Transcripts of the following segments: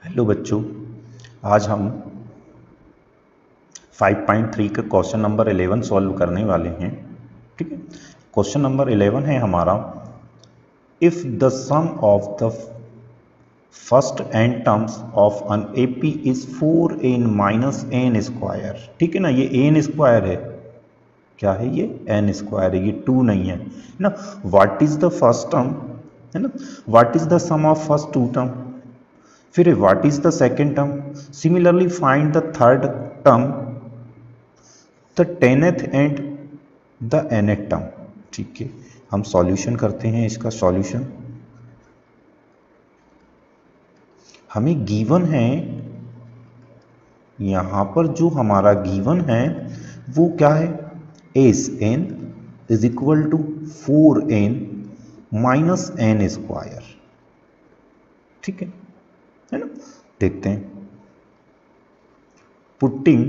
Hello बच्चों, आज हम 5.3 का क्वेश्चन नंबर 11 सॉल्व करने वाले हैं। ठीक है, क्वेश्चन नंबर 11 है हमारा, if the sum of the first n terms of an AP is 4n minus n square. ठीक है ना, ये एन स्क्वायर है, क्या है ये एन स्क्वायर है, ये 2 नहीं है ना। What is the first term है ना, what is the sum of first two term, फिर what is the second term, similarly find the third term, the tenth and the nth term. ठीक है, हम सॉल्यूशन करते हैं इसका सॉल्यूशन। हमें गिवन है, यहां पर जो हमारा गिवन है वो क्या है, S N is equal to 4n minus n square. ठीक है ना, देखते हैं। Putting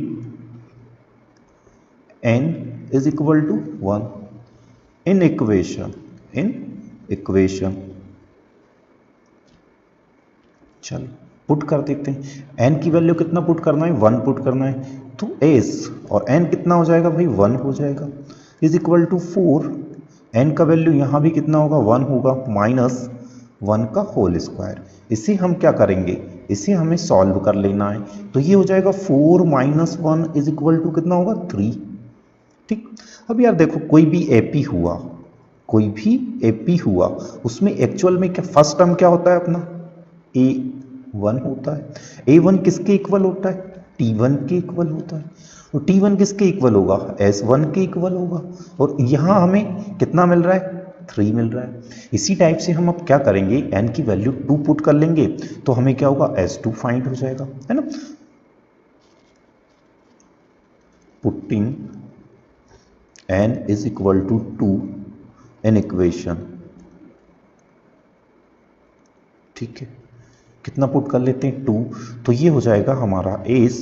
n is equal to 1 in equation, चलो पुट कर देते हैं। n की वैल्यू कितना पुट करना है, 1 पुट करना है, तो s और n कितना हो जाएगा भाई, 1 हो जाएगा, इज इक्वल टू 4, n का वैल्यू यहाँ भी कितना होगा, 1 होगा, माइनस 1 का होल स्क्वायर। इसे हम क्या करेंगे, इसे हमें सॉल्व कर लेना है, तो ये हो जाएगा 4 माइनस 1 इज इक्वल टू कितना होगा, 3। ठीक, अब यार देखो, कोई भी एपी हुआ, कोई भी एपी हुआ, उसमें एक्चुअल में क्या फर्स्ट टर्म क्या होता है अपना, a1 होता है। a1 किसके इक्वल होता है, t1 के इक्वल होता है, और t1 किसके इक्वल होगा, s1 के इक्वल होगा, और यहां हमें कितना मिल रहा है, 3 मिल रहा है। इसी टाइप से हम अब क्या करेंगे, n की वैल्यू 2 पुट कर लेंगे, तो हमें क्या होगा, s2 फाइंड हो जाएगा, है ना। Putting n is equal to 2 in equation। ठीक है, कितना पुट कर लेते हैं, 2, तो ये हो जाएगा हमारा एस,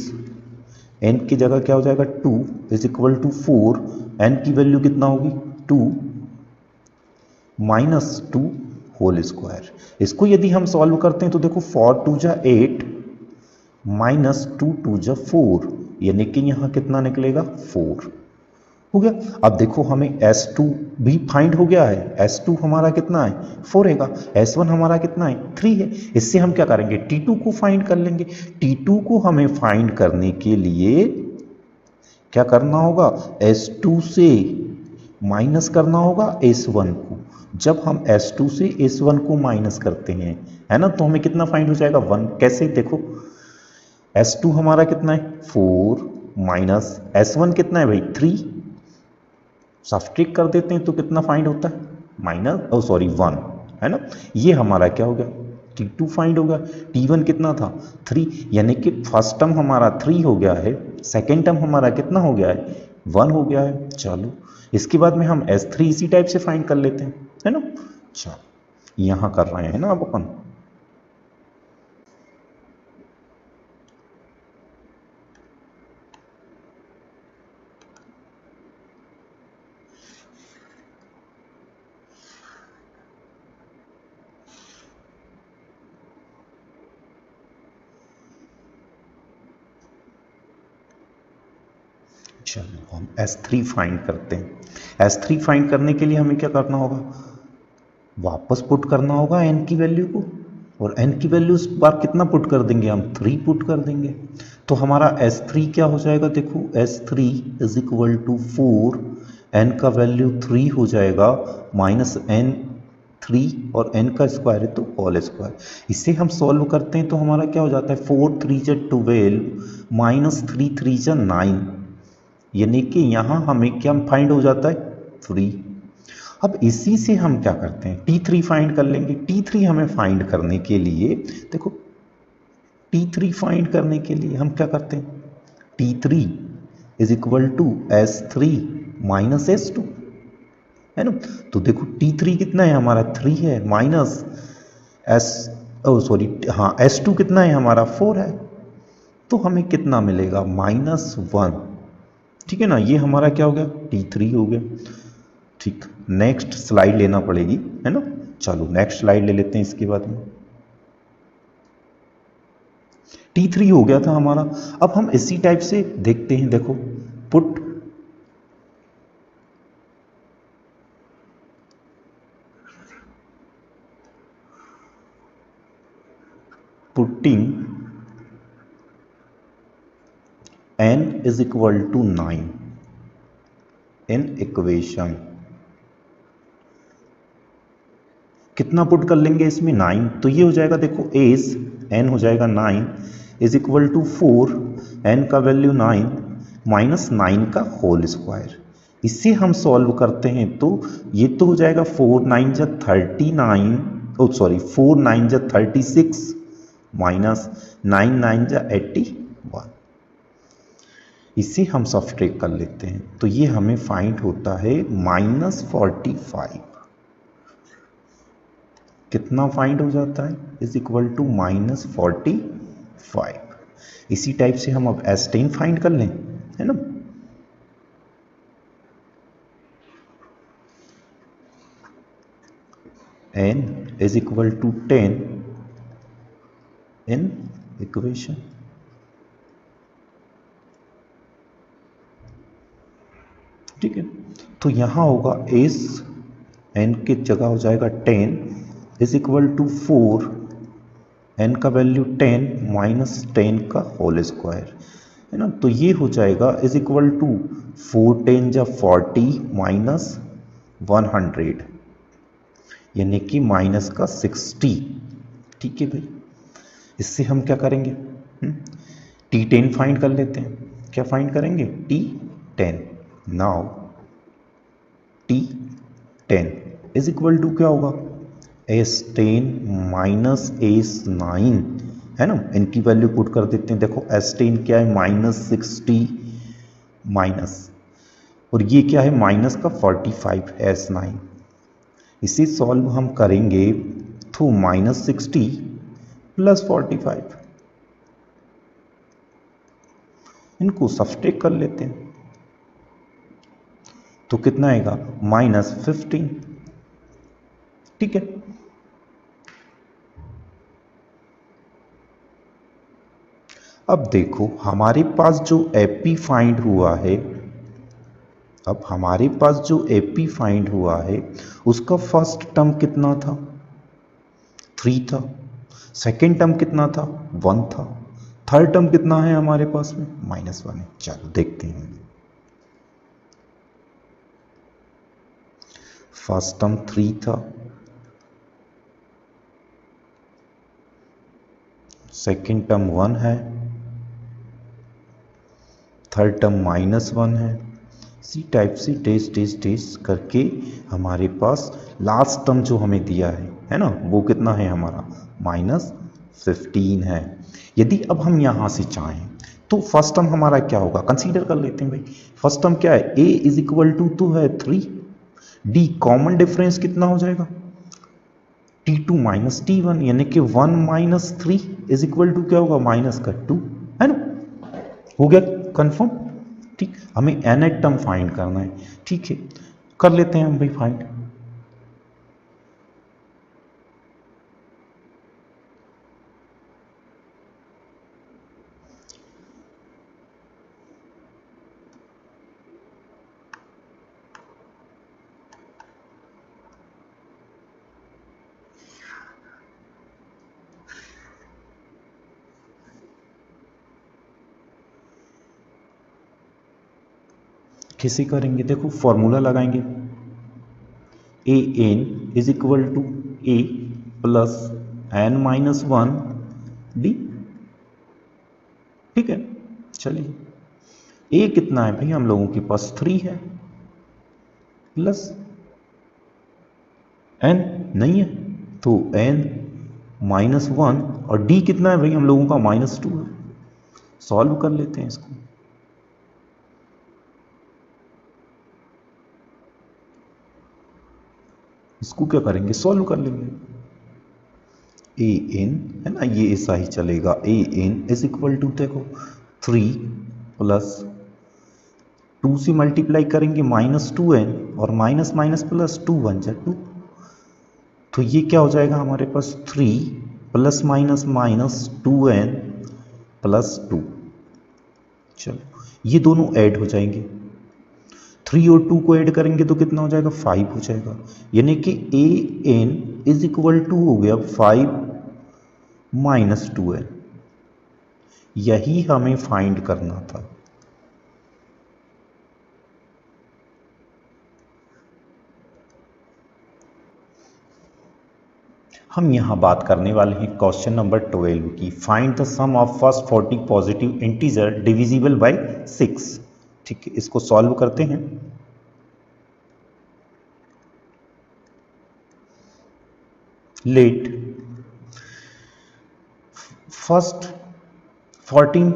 n की जगह क्या हो जाएगा, 2 इज इक्वल टू 4, n की वैल्यू कितना होगी, 2 माइनस 2 होल स्क्वायर। इसको यदि हम सॉल्व करते हैं तो देखो 4 2 जा 8 माइनस 2 2 जा 4, यानी कि यहाँ कितना निकलेगा, 4 हो गया। अब देखो हमें S2 भी फाइंड हो गया है, S2 हमारा कितना है, 4 है, S1 हमारा कितना है, 3 है। इससे हम क्या करेंगे, T2 को फाइंड कर लेंगे। T2 को हमें फाइंड करने के लिए क्या करना होगा, S2 से माइनस करना होगा S1 को। जब हम S2 से S1 को माइनस करते हैं, है ना, तो हमें कितना फाइंड हो जाएगा, 1। कैसे, देखो S2 हमारा कितना है, 4 माइनस S1 कितना है भाई, 3, सब्ट्रैक्ट कर देते हैं तो कितना फाइंड होता है, माइनस, ओ सॉरी 1, है ना। ये हमारा क्या हो गया, T2 फाइंड होगा। T1 कितना था, 3, यानी कि फर्स्ट टर्म हमारा 3 हो गया है, सेकेंड टर्म हमारा कितना हो गया है, 1 हो गया है। चलो इसके बाद में हम S3 इसी टाइप से फाइंड कर लेते हैं, है ना। चलो यहाँ कर रहे हैं ना अब अपन, चलो हम S3 फाइंड करते हैं। S3 फाइंड करने के लिए हमें क्या करना होगा, वापस पुट करना होगा n की वैल्यू को, और n की वैल्यू इस बार कितना पुट कर देंगे हम, 3 पुट कर देंगे। तो हमारा S3 क्या हो जाएगा, देखो S3 is equal to 4, n का वैल्यू 3 हो जाएगा, माइनस n 3 और n का स्क्वायर है तो होल स्क्वायर। इसे हम सॉल्व करते हैं तो हमारा क्या हो जाता है, 4 3 जा 12 माइनस 3 3 जा 9, यानी कि यहाँ हमें क्या फाइंड हो जाता है, 3। अब इसी से हम क्या करते हैं, T3 फाइंड कर लेंगे। T3 हमें फाइंड करने के लिए, देखो T3 फाइंड करने के लिए हम क्या करते हैं, T3 is equal to S3 minus S2, है ना। तो देखो T3 कितना है हमारा, 3 है, माइनस S, ओ सॉरी हाँ, S2 कितना है हमारा, 4 है, तो हमें कितना मिलेगा, -1। ठीक है ना, ये हमारा क्या हो गया, T3 हो गया। ठीक, नेक्स्ट स्लाइड लेना पड़ेगी, है ना। चलो नेक्स्ट स्लाइड ले लेते हैं इसके बाद में। T3 हो गया था हमारा। अब हम इसी टाइप से देखते हैं, देखो put putting n is equal to 9 in equation. कितना पुट कर लेंगे इसमें 9, तो ये हो जाएगा देखो एज n हो जाएगा 9 इज इक्वल टू 4, n का वैल्यू 9 माइनस 9 का होल स्क्वायर। इसे हम सॉल्व करते हैं तो ये तो हो जाएगा 4 9 जा 39, ओ सॉरी 4 9 जा 36 माइनस 9 9 जा 81। इसे हम सब्ट्रैक्ट कर लेते हैं तो ये हमें फाइंड होता है -45। कितना फाइंड हो जाता है इज इक्वल टू -45। इसी टाइप से हम अब S10 फाइंड कर लें, है ना। n is equal to 10 in equation. ठीक है, तो यहां होगा एस n की जगह हो जाएगा 10 इज इक्वल टू 4, n का वैल्यू 10 माइनस 10 का होल स्क्वायर, है ना। तो ये हो जाएगा इज इक्वल टू 4 10 जा 40 माइनस 100 यानी कि माइनस का 60। ठीक है भाई, इससे हम क्या करेंगे, T10 फाइंड कर लेते हैं। क्या फाइंड करेंगे, T10। Now T10 is equal to क्या होगा, S10 माइनस S9, है ना। इनकी वैल्यू पुट कर देते हैं। देखो S10 क्या है, -60 माइनस, और ये क्या है माइनस का 45 S9। इसे सॉल्व हम करेंगे तो -60 प्लस 45, इनको सब्ट्रैक्ट कर लेते हैं तो कितना आएगा -15। ठीक है, अब देखो हमारे पास जो एपी फाइंड हुआ है, अब हमारे पास जो एपी फाइंड हुआ है उसका फर्स्ट टर्म कितना था, 3 था। सेकेंड टर्म कितना था, 1 था। थर्ड टर्म कितना है हमारे पास में, -1 है। चलो देखते हैं। फर्स्ट टर्म 3 था, सेकेंड टर्म 1 है, थर्ड टर्म -1 है। इसी टाइप से डेज डेज डेज करके हमारे पास लास्ट टर्म जो हमें दिया है ना, वो कितना है हमारा -15 है। यदि अब हम यहाँ से चाहें तो फर्स्ट टर्म हमारा क्या होगा, कंसीडर कर लेते हैं भाई। फर्स्ट टर्म क्या है, a इज इक्वल टू तो है 3, d कॉमन डिफरेंस कितना हो जाएगा T2 माइनस T1, यानी कि 1 माइनस 3 इज इक्वल टू क्या होगा माइनस का 2, है ना। हो गया कंफर्म। ठीक, हमें nth टर्म फाइंड करना है। ठीक है, कर लेते हैं हम भाई फाइंड। कैसे करेंगे, देखो फॉर्मूला लगाएंगे, A N is equal to A plus n minus 1 D. ठीक है, चलिए a कितना है भाई हम लोगों के पास 3 है, प्लस n नहीं है तो n माइनस 1, और d कितना है भाई हम लोगों का -2 है। सॉल्व कर लेते हैं इसको। इसको क्या करेंगे, सॉल्व कर लेंगे। ए एन है ना, ये ऐसा ही चलेगा। ए एन इज इक्वल टू देखो 3 प्लस 2 से मल्टीप्लाई करेंगे -2n, और माइनस माइनस प्लस 2 1 जा 2, तो ये क्या हो जाएगा हमारे पास 3 प्लस माइनस माइनस 2n +2। चलो ये दोनों ऐड हो जाएंगे, 3 और 2 को ऐड करेंगे तो कितना हो जाएगा, 5 हो जाएगा। यानी कि an इज इक्वल टू हो गया 5 - 2n। यही हमें फाइंड करना था। हम यहां बात करने वाले हैं क्वेश्चन नंबर 12 की। Find the sum of first 40 positive integer divisible by 6। ठीक है, इसको सॉल्व करते हैं। लेट फर्स्ट 40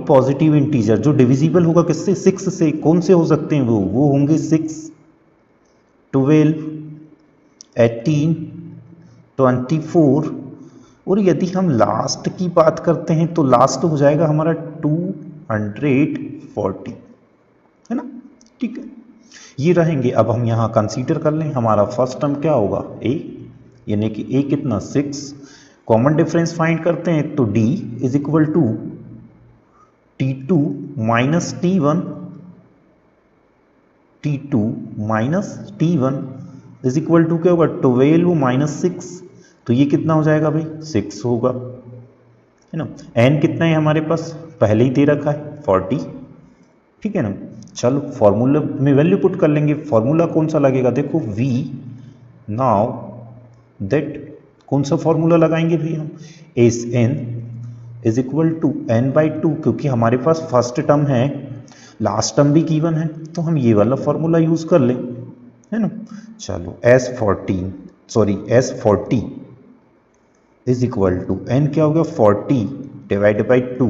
पॉजिटिव इंटीजर जो डिविजिबल होगा किससे, 6 से। कौन से हो सकते हैं वो होंगे 6, 12, 18, 24। और यदि हम लास्ट की बात करते हैं तो लास्ट हो जाएगा हमारा 240, है ना। ठीक है, ये रहेंगे। अब हम यहाँ कंसीडर कर लें, हमारा फर्स्ट टर्म क्या होगा, a, यानी कि a कितना 6। कॉमन डिफरेंस फाइंड करते हैं तो d is equal to T2 minus T1, T2 minus T1 is equal to क्या होगा, 12 माइनस 6। तो ये कितना हो जाएगा भाई, 6 होगा, है ना। n कितना है हमारे पास, पहले ही दे रखा है 40। ठीक है ना। चलो फॉर्मूला में वैल्यू पुट कर लेंगे। फॉर्मूला कौन सा लगेगा, देखो v। नाउ दैट कौन सा फॉर्मूला लगाएंगे भाई हम, S n is equal to n/2, क्योंकि हमारे पास फर्स्ट टर्म है, लास्ट टर्म भी गिवन है, तो हम ये वाला फॉर्मूला यूज कर लें, है ना। चलो S40 is equal to n क्या हो गया, 40 डिवाइड बाई 2।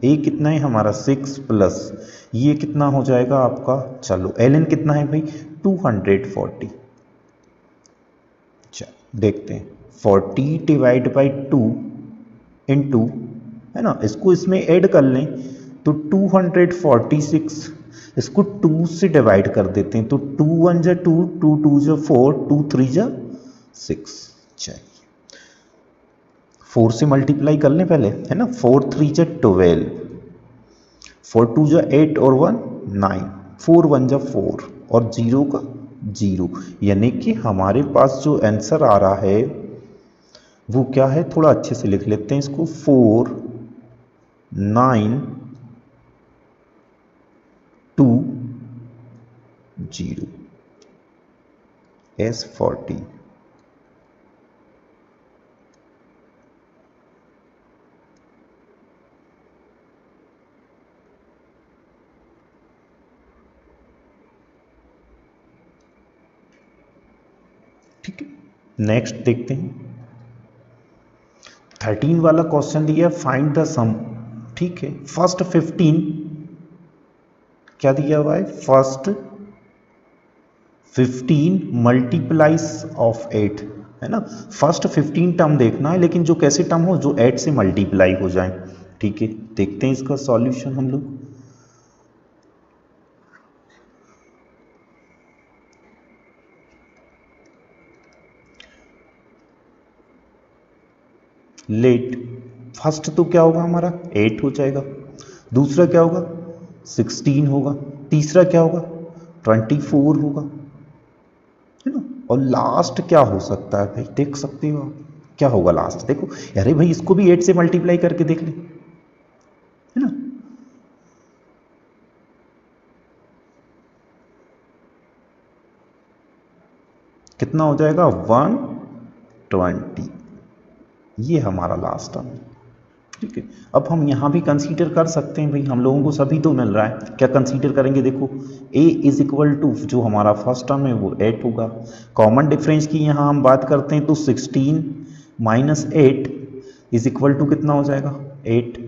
a कितना है हमारा 6 प्लस ये कितना हो जाएगा आपका, चलो ln कितना है भाई 240। चलो देखते हैं, 40 डिवाइड बाई 2 इंटू, है ना, इसको इसमें ऐड कर लें तो 246, इसको 2 से डिवाइड कर देते हैं तो 2 1 जा 2, 2 2 जा 4, 2 3 जा 6। चाहिए 4 से मल्टीप्लाई कर लें पहले, है ना। 4 3 जा 12, 4 2 जा 8 और 1 9, 4 1 जा 4 और 0 का 0। यानी कि हमारे पास जो आंसर आ रहा है वो क्या है, थोड़ा अच्छे से लिख लेते हैं इसको, 4 9 2 0 S40। ठीक है, नेक्स्ट देखते हैं। 13 वाला क्वेश्चन दिया, फाइंड द सम। ठीक है, फर्स्ट 15 क्या दिया हुआ है, फर्स्ट 15 मल्टीप्लाइज ऑफ 8, है ना। फर्स्ट 15 टर्म देखना है, लेकिन जो कैसे टर्म हो, जो 8 से मल्टीप्लाई हो जाए। ठीक है, देखते हैं इसका सॉल्यूशन हम लोग। लेट फर्स्ट तो क्या होगा हमारा 8 हो जाएगा, दूसरा क्या होगा 16 होगा, तीसरा क्या होगा 24 होगा, है ना। और लास्ट क्या हो सकता है भाई, देख सकते हो आप क्या होगा लास्ट, देखो अरे भाई इसको भी 8 से मल्टीप्लाई करके देख ले, है ना। कितना हो जाएगा 120, ये हमारा लास्ट टर्म। ठीक है, अब हम यहाँ भी कंसीडर कर सकते हैं भाई, हम लोगों को सभी तो मिल रहा है, क्या कंसीडर करेंगे, देखो a इज इक्वल टू जो हमारा फर्स्ट टर्म है वो 8 होगा। कॉमन डिफरेंस की यहाँ हम बात करते हैं तो 16 माइनस 8 इज इक्वल टू कितना हो जाएगा 8,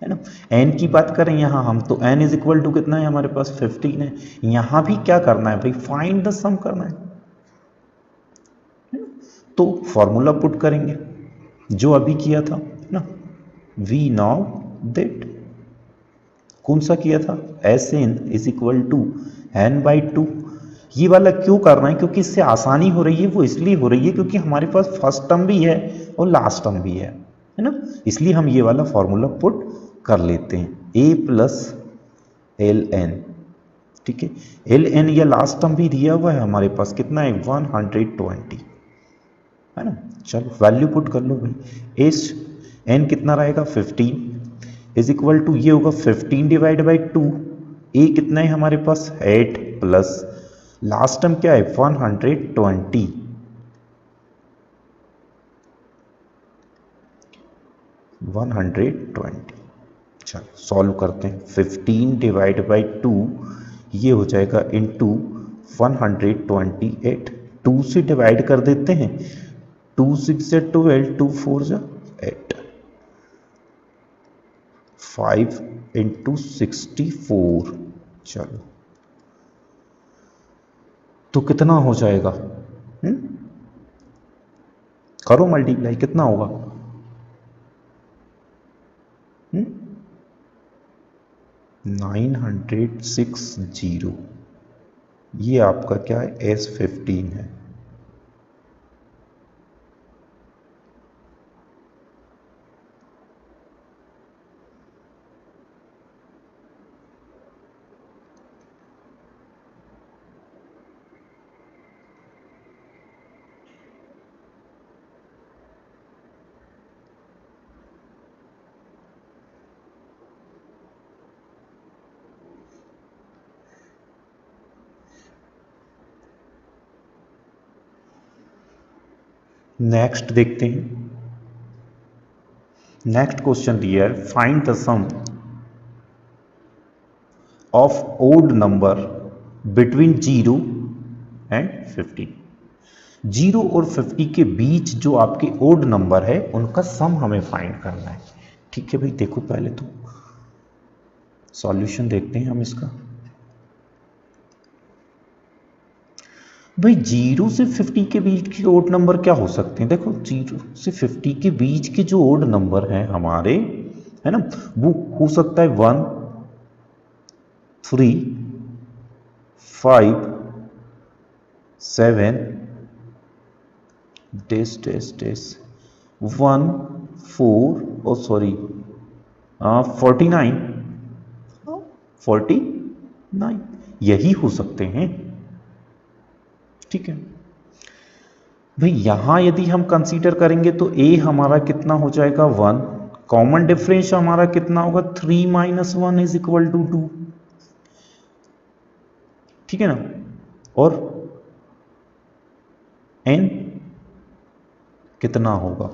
है ना। n की बात करें यहाँ हम तो n इज इक्वल टू कितना है हमारे पास 15 है। यहाँ भी क्या करना है भाई, फाइंड द सम करना है, तो फॉर्मूला पुट करेंगे जो अभी किया था ना, वी नाउ दैट कौन सा किया था, S N is equal to n/2। ये वाला क्यों कर रहे हैं, क्योंकि इससे आसानी हो रही है, वो इसलिए हो रही है क्योंकि हमारे पास फर्स्ट टर्म भी है और लास्ट टर्म भी है, है ना, इसलिए हम ये वाला फॉर्मूला पुट कर लेते हैं, a प्लस एल एन। ठीक है, एल एन या लास्ट टर्म भी दिया हुआ है हमारे पास, कितना है 120, है ना। चलो वैल्यू पुट कर लो भाई, एस एन कितना रहेगा 15 इज इक्वल टू ये होगा 15 डिवाइड बाई 2, ए कितना है हमारे पास 8 प्लस लास्ट टर्म क्या है 120, 120। चलो सॉल्व करते हैं, 15 डिवाइड बाई 2 ये हो जाएगा इंटू 128, 2 से डिवाइड कर देते हैं, 2 6 से 12, 2 4 जा 8, 5 इंटू 64। चलो तो कितना हो जाएगा, करो मल्टीप्लाई, कितना होगा, 960, ये आपका क्या है S15 है। नेक्स्ट देखते हैं, नेक्स्ट क्वेश्चन दिया है, find the sum of odd number between 0 and 50। 0 और 50 के बीच जो आपके ओड नंबर है उनका सम हमें फाइंड करना है। ठीक है भाई, देखो पहले तो सॉल्यूशन देखते हैं हम इसका। भाई 0 से 50 के बीच के ओड नंबर क्या हो सकते हैं, देखो 0 से 50 के बीच के जो ओड नंबर हैं हमारे, है ना, वो हो सकता है 1 3 5 7 डेस डेस डेस 1 4 ओ सॉरी 49 49, यही हो सकते हैं। ठीक है भाई, यहां यदि हम कंसीडर करेंगे तो a हमारा कितना हो जाएगा 1, कॉमन डिफरेंस हमारा कितना होगा 3 माइनस 1 इज इक्वल टू 2। ठीक है ना, और n कितना होगा,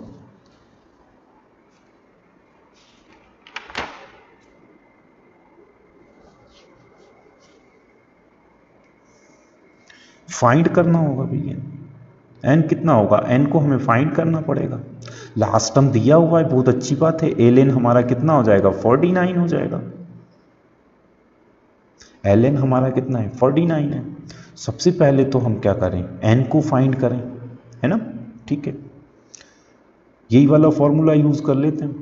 फाइंड करना होगा भैया, n कितना होगा, n को हमें फाइंड करना पड़ेगा। लास्ट टर्म दिया हुआ है, बहुत अच्छी बात है, एल एन हमारा कितना हो जाएगा 49 हो जाएगा, एल एन हमारा कितना है 49 है। सबसे पहले तो हम क्या करें, n को फाइंड करें, है ना। ठीक है, यही वाला फॉर्मूला यूज कर लेते हैं,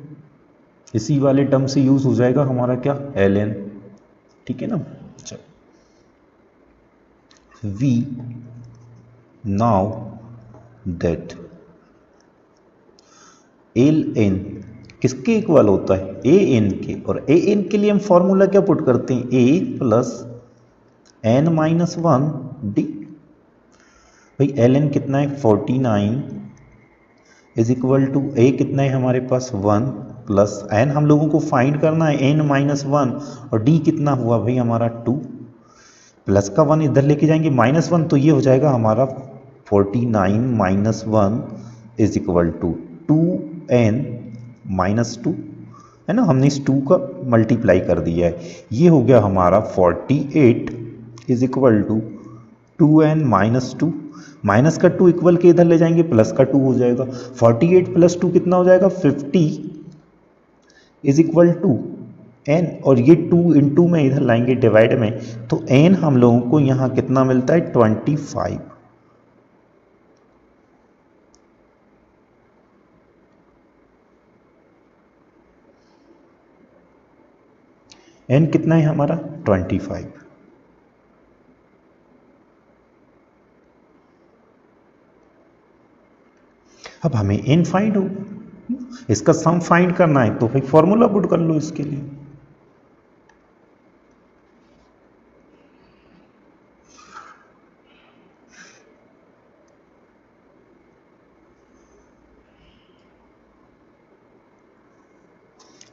इसी वाले टर्म से यूज हो जाएगा हमारा क्या एल एन। ठीक है ना, चलो we now that l n किसके इक्वल होता है ए एन के, और ए एन के लिए हम फॉर्मूला क्या पुट करते हैं, ए प्लस एन माइनस 1 डी। भाई एल एन कितना है 49 इज इक्वल टू ए कितना है हमारे पास 1 प्लस एन हम लोगों को फाइंड करना है एन माइनस 1, और डी कितना हुआ भाई हमारा 2, प्लस का 1 इधर लेके जाएंगे माइनस 1, तो ये हो जाएगा हमारा 49 minus 1 is equal to 2n minus 2, है ना, हमने इस 2 का मल्टीप्लाई कर दिया है, ये हो गया हमारा 48 is equal to 2n minus 2, minus का 2 इक्वल के इधर ले जाएंगे प्लस का 2 हो जाएगा, 48 प्लस 2 कितना हो जाएगा 50 इज इक्वल टू n, और ये 2 इंटू में इधर लाएंगे डिवाइड में, तो n हम लोगों को यहां कितना मिलता है 25। n कितना है हमारा 25। अब हमें n फाइंड हो, इसका सम फाइंड करना है तो भाई फॉर्मूला पुट कर लो इसके लिए।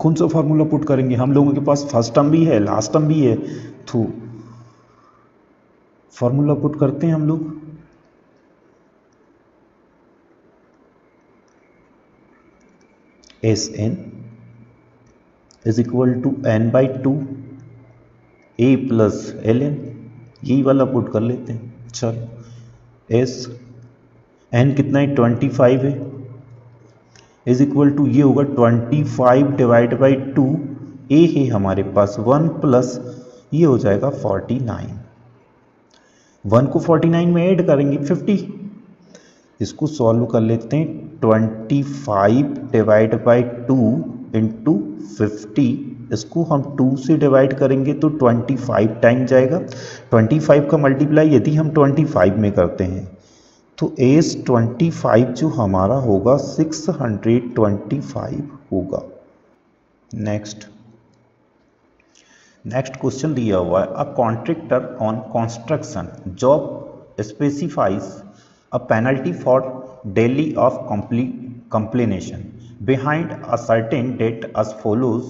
कौन सा फॉर्मूला पुट करेंगे? हम लोगों के पास फर्स्ट टर्म भी है, लास्ट टर्म भी है, तो फॉर्मूला पुट करते हैं हम लोग। S N is equal to N by two A plus L N, यही वाला पुट कर लेते हैं। चलो एस एन कितना है 25 है, इज इक्वल टू ये होगा 25 डिवाइड बाई टू, ए है हमारे पास 1 प्लस ये हो जाएगा 49, 1 को 49 में ऐड करेंगे 50, इसको सॉल्व कर लेते हैं। 25 डिवाइड बाई टू इंटू 50, इसको हम 2 से डिवाइड करेंगे तो 25 टाइम जाएगा। 25 का मल्टीप्लाई यदि हम 25 में करते हैं तो एस 25 जो हमारा होगा 625 होगा। नेक्स्ट क्वेश्चन दिया हुआ है, a contractor on construction job specifies a penalty for daily of completion behind a certain date as follows: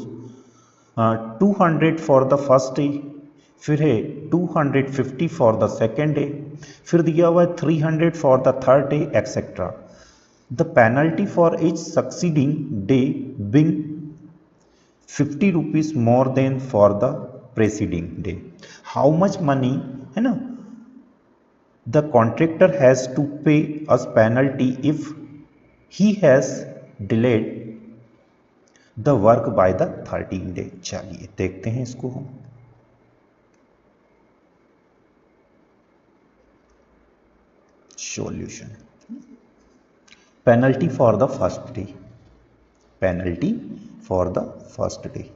200 for the first day, फिर है 250 for the second day, फिर दिया हुआ है 300 for the third day etc. The penalty for each succeeding day being 50 rupees more than for the preceding day. How much money है ना the contractor has to pay us penalty if he has delayed the work by the 13 day। चलिए देखते हैं इसको हम। Solution, penalty for the first day, penalty for the first day,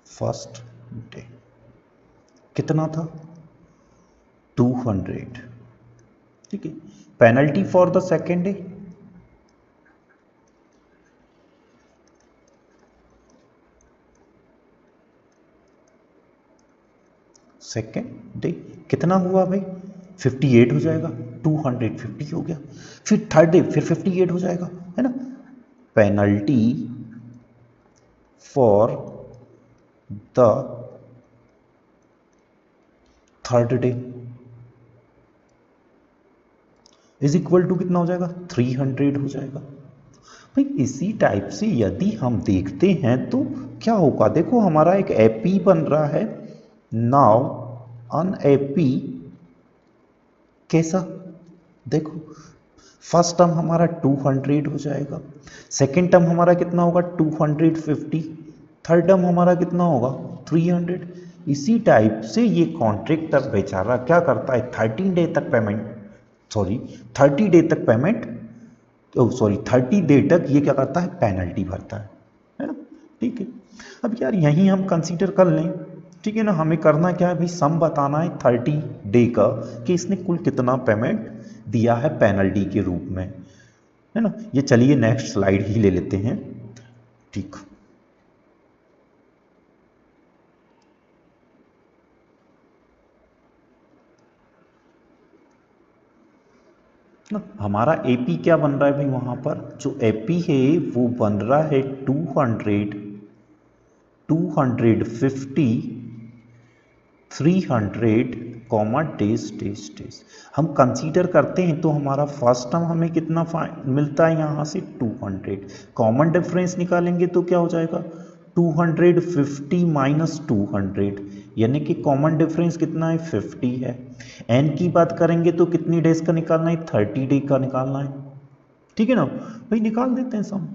first day कितना था 200, ठीक है। Penalty for the second day, second day कितना हुआ भाई 58 हो जाएगा, 250 हो गया। फिर थर्ड डे फिर 58 हो जाएगा, है ना। Penalty for the third day is equal to कितना हो जाएगा 300 हो जाएगा। भाई इसी टाइप से यदि हम देखते हैं तो क्या होगा, देखो हमारा एक एपी बन रहा है। नाउ अन एपी कैसा, देखो फर्स्ट टर्म हमारा 200 हो जाएगा, सेकेंड टर्म हमारा कितना होगा 250, थर्ड टर्म हमारा कितना होगा 300। इसी टाइप से ये कॉन्ट्रैक्टर बेचारा क्या करता है 30 डे तक पेमेंट, सॉरी 30 डे तक पेमेंट, सॉरी 30 डे तक ये क्या करता है पेनल्टी भरता है ना। ठीक है, अब यार यहीं हम कंसीडर कर लें, ठीक है ना। हमें करना क्या है भाई, सम बताना है 30 डे का कि इसने कुल कितना पेमेंट दिया है पेनल्टी के रूप में, है ना। ये चलिए नेक्स्ट स्लाइड ही ले लेते हैं, ठीक। ना हमारा एपी क्या बन रहा है भाई, वहां पर जो एपी है वो बन रहा है 200, 250, 300 कॉमा डेज डेज डेज। हम कंसीडर करते हैं तो हमारा फर्स्ट टर्म हमें कितना मिलता है यहाँ से 200, कॉमन डिफरेंस निकालेंगे तो क्या हो जाएगा 250 माइनस 200, यानी कि कॉमन डिफरेंस कितना है 50 है। एन की बात करेंगे तो कितनी डेज का निकालना है 30 डे का निकालना है, ठीक है ना भाई। निकाल देते हैं सम,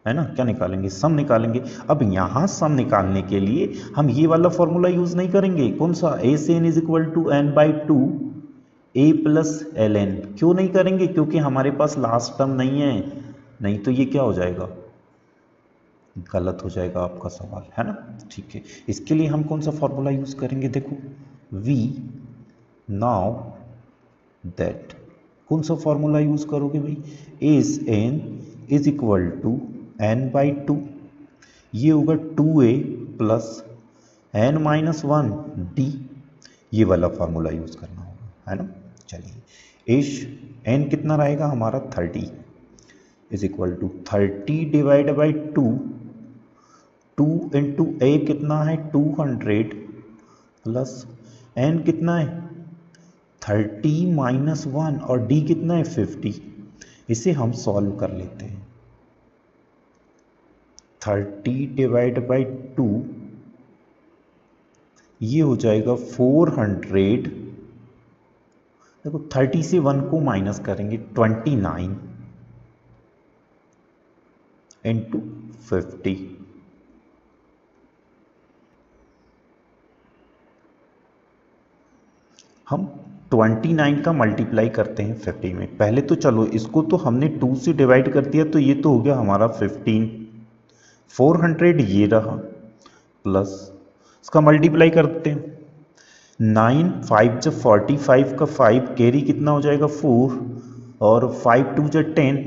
है ना। क्या निकालेंगे, सम निकालेंगे। अब यहां सम निकालने के लिए हम ये वाला फॉर्मूला यूज नहीं करेंगे, कौन सा, ए से N is equal to N by two A plus L N. क्यों नहीं करेंगे, क्योंकि हमारे पास लास्ट टर्म नहीं है, नहीं तो ये क्या हो जाएगा गलत हो जाएगा आपका सवाल, है ना। ठीक है, इसके लिए हम कौन सा फॉर्मूला यूज करेंगे, देखो वी नाउ दैट, कौन सा फॉर्मूला यूज करोगे भाई, is N is equal to N by two, ये होगा 2a plus N minus one D, ये वाला फॉर्मूला यूज करना होगा, है ना। चलिए इश एन कितना रहेगा हमारा 30 is equal to 30 divide by 2, 2 into A कितना है 200 प्लस एन कितना है 30 माइनस वन और डी कितना है 50, इसे हम सॉल्व कर लेते हैं। 30 डिवाइड बाई 2 ये हो जाएगा 400, देखो 30 से 1 को माइनस करेंगे 29 इंटू 50, हम 29 का मल्टीप्लाई करते हैं 50 में। पहले तो चलो इसको तो हमने 2 से डिवाइड कर दिया, तो ये तो हो गया हमारा 15, 400 ये रहा प्लस इसका मल्टीप्लाई करते हैं 9, 5 जब 45 का 5 कैरी कितना हो जाएगा 4 और 5 2 जब 10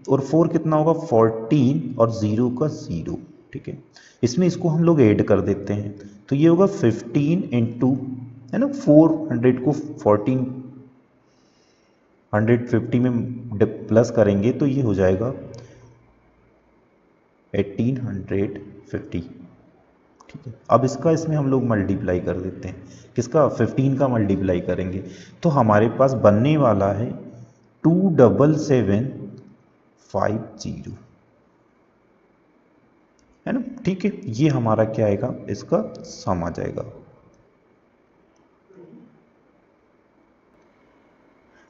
और 4 कितना होगा 14 और 0 का 0, ठीक है। इसमें इसको हम लोग ऐड कर देते हैं, तो ये होगा 15 इंटू, है ना, 400 को 1450 में प्लस करेंगे तो ये हो जाएगा 1850, ठीक है। अब इसका इसमें हम लोग मल्टीप्लाई कर देते हैं, किसका 15 का मल्टीप्लाई करेंगे तो हमारे पास बनने वाला है 27750, है ना, ठीक है। ये हमारा क्या आएगा, इसका सम आ जाएगा।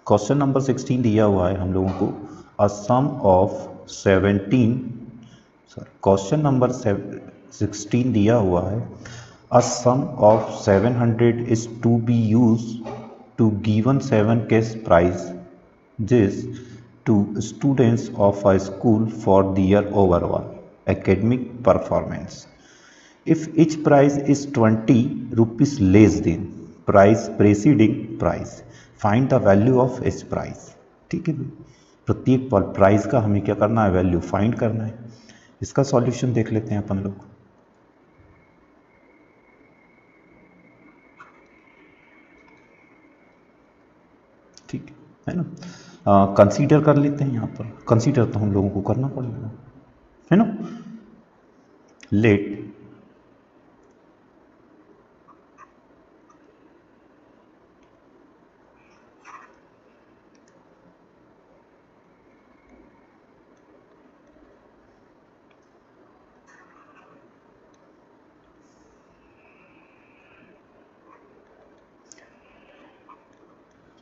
क्वेश्चन नंबर 16 दिया हुआ है हम लोगों को, a sum of 17, question number 16 दिया हुआ है, a sum of 700 is to be use to given 7 cash prize जिस to students of a school for their overall academic performance. If each price is 20 rupees less than price preceding price, find the value of each price. ठीक है, प्रत्येक price का हमें क्या करना है, value find करना है। इसका सॉल्यूशन देख लेते हैं अपन लोग। ठीक है ना, कंसीडर कर लेते हैं। यहाँ पर कंसीडर तो हम लोगों को करना पड़ेगा, है ना। लेट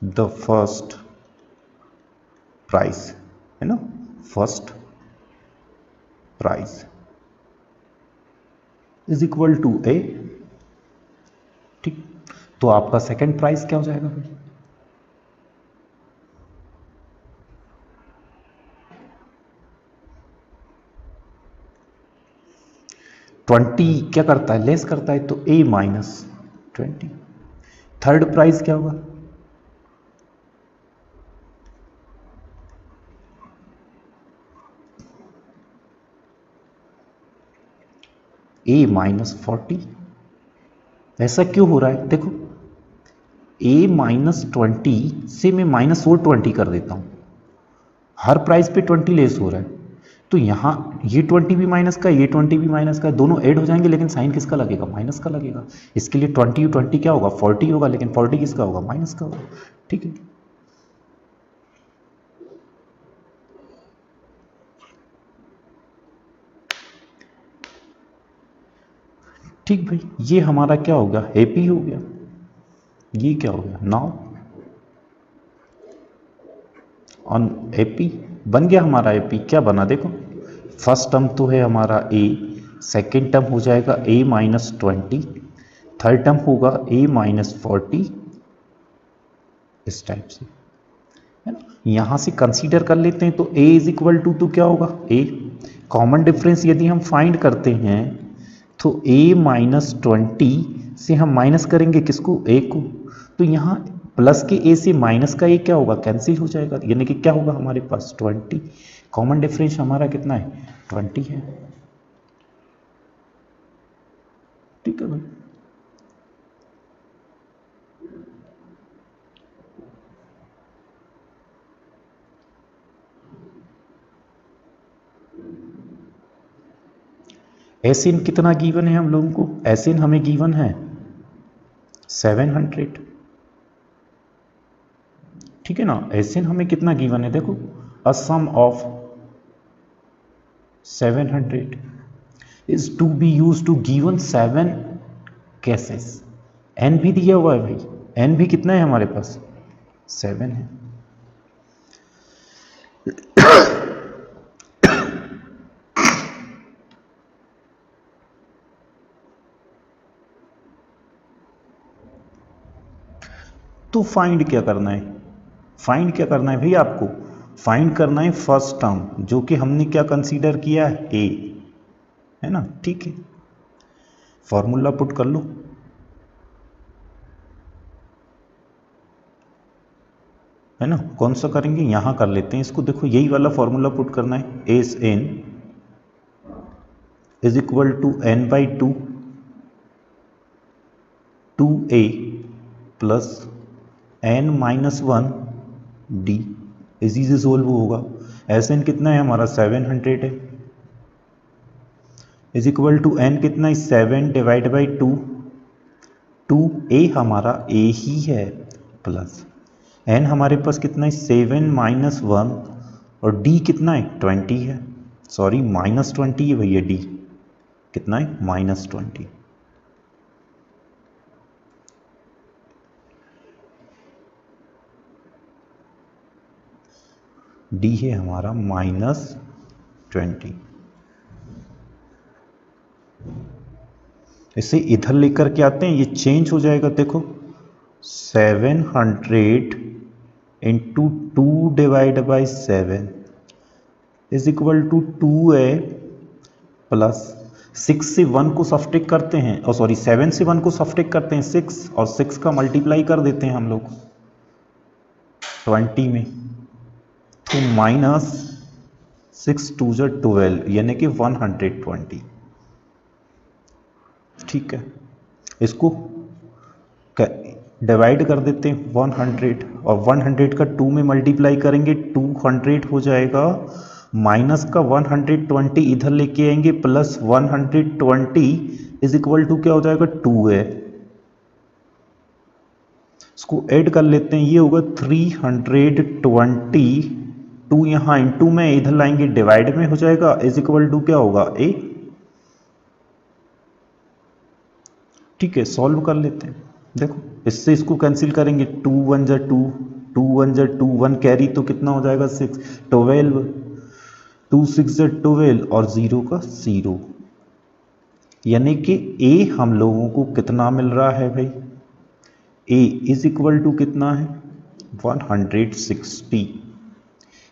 द फर्स्ट प्राइस, है ना, first prize is equal to A, ठीक। तो आपका सेकंड प्राइस क्या हो जाएगा भाई, ट्वेंटी क्या करता है, लेस करता है, तो ए माइनस 20। थर्ड प्राइस क्या होगा, ए माइनस 40। ऐसा क्यों हो रहा है, देखो ए माइनस 20 से मैं माइनस और 20 कर देता हूं, हर प्राइस पे 20 लेस हो रहा है, तो यहां ये 20 भी माइनस का, ये 20 भी माइनस का, दोनों ऐड हो जाएंगे, लेकिन साइन किसका लगेगा, माइनस का लगेगा। इसके लिए 20 20 क्या होगा 40 होगा, लेकिन 40 किसका होगा, माइनस का होगा, ठीक है। ठीक भाई, ये हमारा क्या होगा, एपी हो गया। ये क्या हो गया, नाउ ऑन एपी बन गया हमारा एपी। क्या बना, देखो फर्स्ट टर्म तो है हमारा ए, सेकेंड टर्म हो जाएगा ए माइनस 20, थर्ड टर्म होगा ए माइनस 40, इस टाइप से, है ना। यहां से कंसीडर कर लेते हैं, तो ए इज इक्वल टू क्या होगा, ए कॉमन डिफरेंस यदि हम फाइंड करते हैं तो a माइनस 20 से हम माइनस करेंगे किसको, a को, तो यहाँ प्लस के a से माइनस का a क्या होगा, कैंसिल हो जाएगा, यानी कि क्या होगा हमारे पास 20। कॉमन डिफरेंस हमारा कितना है, 20 है। ठीक है भाई। एसिन कितना गिवन है हम लोगों को, एसिन हमें गिवन है 700। ठीक है ना, एसिन हमें कितना गिवन है, देखो a sum of 700 is to be use to given 7 cases. N भी दिया हुआ है भाई, एन भी कितना है हमारे पास, 7 है। तो फाइंड क्या करना है, फाइंड क्या करना है भाई, आपको फाइंड करना है फर्स्ट टर्म जो कि हमने क्या कंसीडर किया है, ए, है ना। ठीक है, फॉर्मूला पुट कर लो, है ना। कौन सा करेंगे, यहां कर लेते हैं इसको, देखो यही वाला फॉर्मूला पुट करना है, S N is equal to N by 2 2a plus N minus 1 D, इसी से सोल्व होगा। एस एन कितना है हमारा 700 है, इज इक्वल टू एन कितना है 7 डिवाइड बाई 2, 2a हमारा a ही है, प्लस एन हमारे पास कितना है 7 माइनस 1 और d कितना है 20 है, सॉरी माइनस 20 है भैया, d कितना है माइनस 20। डी है हमारा माइनस 20। इसे इधर लेकर के आते हैं, ये चेंज हो जाएगा, देखो 700 into 2 divide by 7 is equal to 2a plus 6 से 1 को सब्ट्रैक्ट करते हैं, और सॉरी 7 से 1 को सब्ट्रैक्ट करते हैं 6, और 6 का मल्टीप्लाई कर देते हैं हम लोग 20 में, तो माइनस 6 2 जो 12 यानी कि 120। ठीक है, इसको डिवाइड कर देते हैं 100, और 100 का 2 में मल्टीप्लाई करेंगे 200 हो जाएगा, माइनस का 120 इधर लेके आएंगे, प्लस 120 इज इक्वल टू क्या हो जाएगा 2 है। इसको ऐड कर लेते हैं, ये होगा 320, 2 यहाँ इंटू में इधर लाएंगे डिवाइड में हो जाएगा, इज इक्वल टू क्या होगा a। ठीक है, सॉल्व कर लेते हैं, देखो इससे इसको कैंसिल करेंगे, 2 1 जा 2, 2 1 जा 2, 1 कैरी तो कितना हो जाएगा 6, 12, 2 6 जा 12 और 0 का 0, यानी कि a हम लोगों को कितना मिल रहा है भाई, a इज इक्वल टू कितना है 160,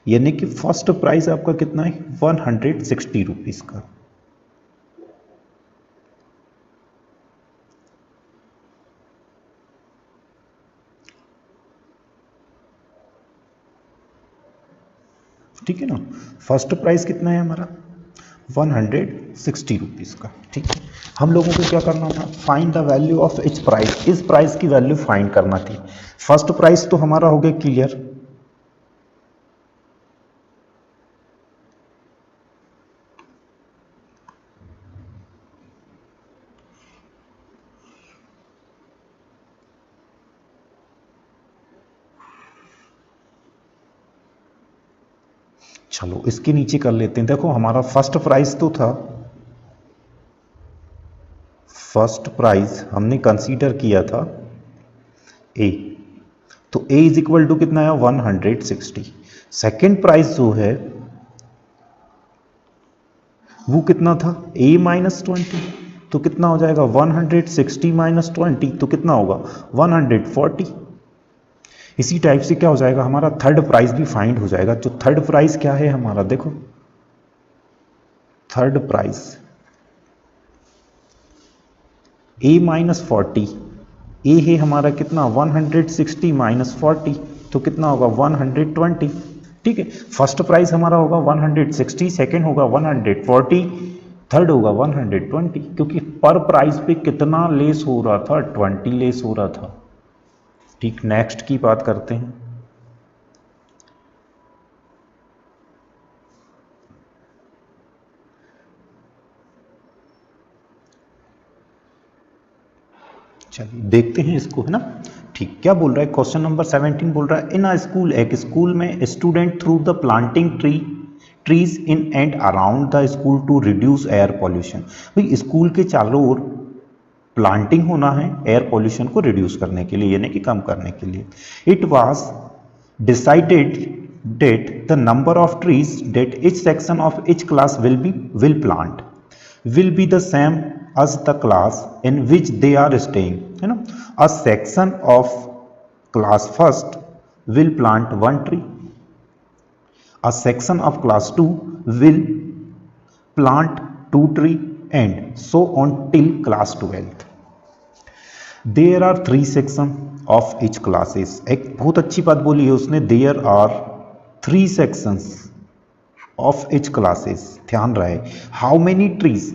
यानी कि फर्स्ट प्राइस आपका कितना है 160 रुपीज का। ठीक है ना, फर्स्ट प्राइस कितना है हमारा 160 रुपीज का। ठीक है, हम लोगों को क्या करना था, find the value of each price, इस प्राइस की वैल्यू फाइंड करना थी। फर्स्ट प्राइस तो हमारा हो गया क्लियर, चलो इसके नीचे कर लेते हैं। देखो हमारा फर्स्ट प्राइस तो था, फर्स्ट प्राइस हमने कंसीडर किया था ए, तो ए इज इक्वल टू कितना है 160। सेकेंड प्राइस जो है वो कितना था ए माइनस 20, तो कितना हो जाएगा 160 माइनस 20 तो कितना होगा 140। इसी टाइप से क्या हो जाएगा हमारा थर्ड प्राइस भी फाइंड हो जाएगा। जो थर्ड प्राइस क्या है हमारा, देखो थर्ड प्राइस ए माइनस 40, ए है हमारा कितना 160 माइनस 40, तो कितना होगा 120। ठीक है, फर्स्ट प्राइस हमारा होगा 160, सेकंड होगा 140, थर्ड होगा 120, क्योंकि पर प्राइस पे कितना लेस हो रहा था, 20 लेस हो रहा था। ठीक, नेक्स्ट की बात करते हैं। चलिए देखते हैं इसको, है ना। ठीक, क्या बोल रहा है क्वेश्चन नंबर 17 बोल रहा है इन अ स्कूल, एक स्कूल में student through the planting trees in and around the school to reduce air pollution. भाई स्कूल के चारों ओर प्लांटिंग होना है एयर पॉल्यूशन को रिड्यूस करने के लिए, यानी कि कम करने के लिए। It was decided that the number of trees that each section of each class will plant will be the same as the class in which they are staying, है ना। a section of class first will plant one tree, a section of class 2 will plant two tree, and so on till class 12th. There are three section of each classes. एक बहुत अच्छी बात बोली है उसने, there are three sections of each classes. ध्यान रहे, how many trees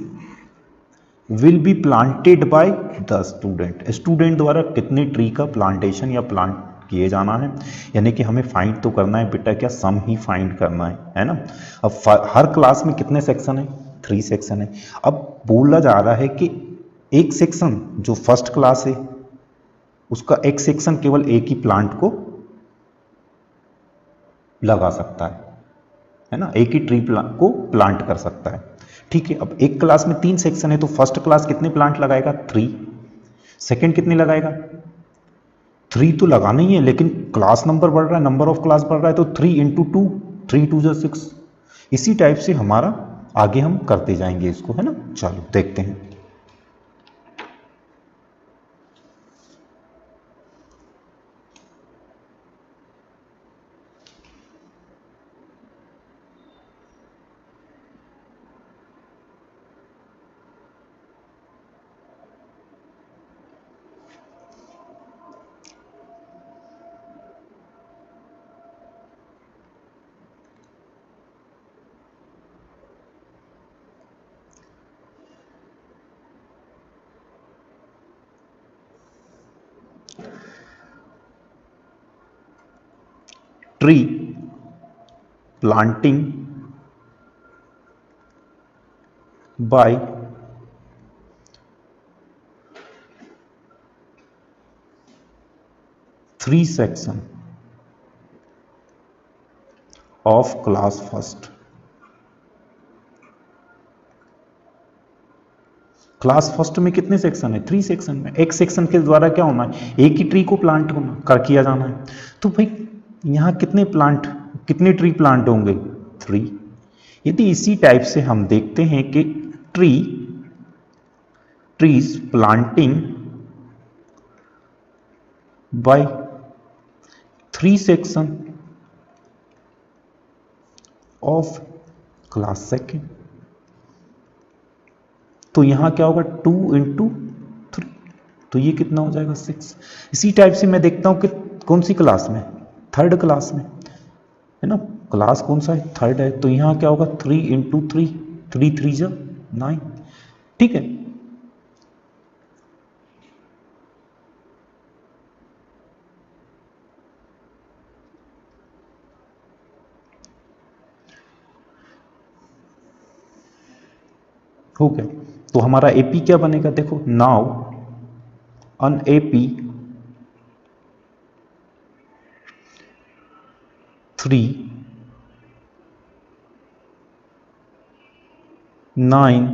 will be planted by the student, student द्वारा कितने ट्री का प्लांटेशन या प्लांट किए जाना है, यानी कि हमें फाइंड तो करना है बेटा, क्या सम ही फाइंड करना है ना। अब हर क्लास में कितने सेक्शन है, थ्री सेक्शन है। अब बोला जा रहा है कि एक सेक्शन जो फर्स्ट क्लास है उसका एक सेक्शन केवल एक ही प्लांट को लगा सकता है ना, एक ही ट्री को प्लांट कर सकता है। ठीक है, अब एक क्लास में तीन सेक्शन है तो फर्स्ट क्लास कितने प्लांट लगाएगा, थ्री। सेकंड कितने लगाएगा, थ्री तो लगाना ही है, लेकिन क्लास नंबर बढ़ रहा है, नंबर ऑफ क्लास बढ़ रहा है, तो 3 इंटू टू, 3 2 जा 6। इसी टाइप से हमारा आगे हम करते जाएंगे इसको, है ना। चलो देखते हैं। Tree planting by three section of class first. Class first में कितने सेक्शन है, थ्री सेक्शन में। एक सेक्शन के द्वारा क्या होना है, एक ही ट्री को प्लांट होना कर किया जाना है। तो भाई यहाँ कितने ट्री प्लांट होंगे, थ्री। यदि इसी टाइप से हम देखते हैं कि trees planting by three section of class second, तो यहां क्या होगा 2 इंटू 3, तो ये कितना हो जाएगा 6। इसी टाइप से मैं देखता हूं कि कौन सी क्लास में, थर्ड क्लास में, है ना। क्लास कौन सा है, थर्ड है, तो यहां क्या होगा 3 इंटू 3, 3 3 जा 9। ठीक है, हो गया। तो हमारा एपी क्या बनेगा, देखो नाउ अन एपी 3 9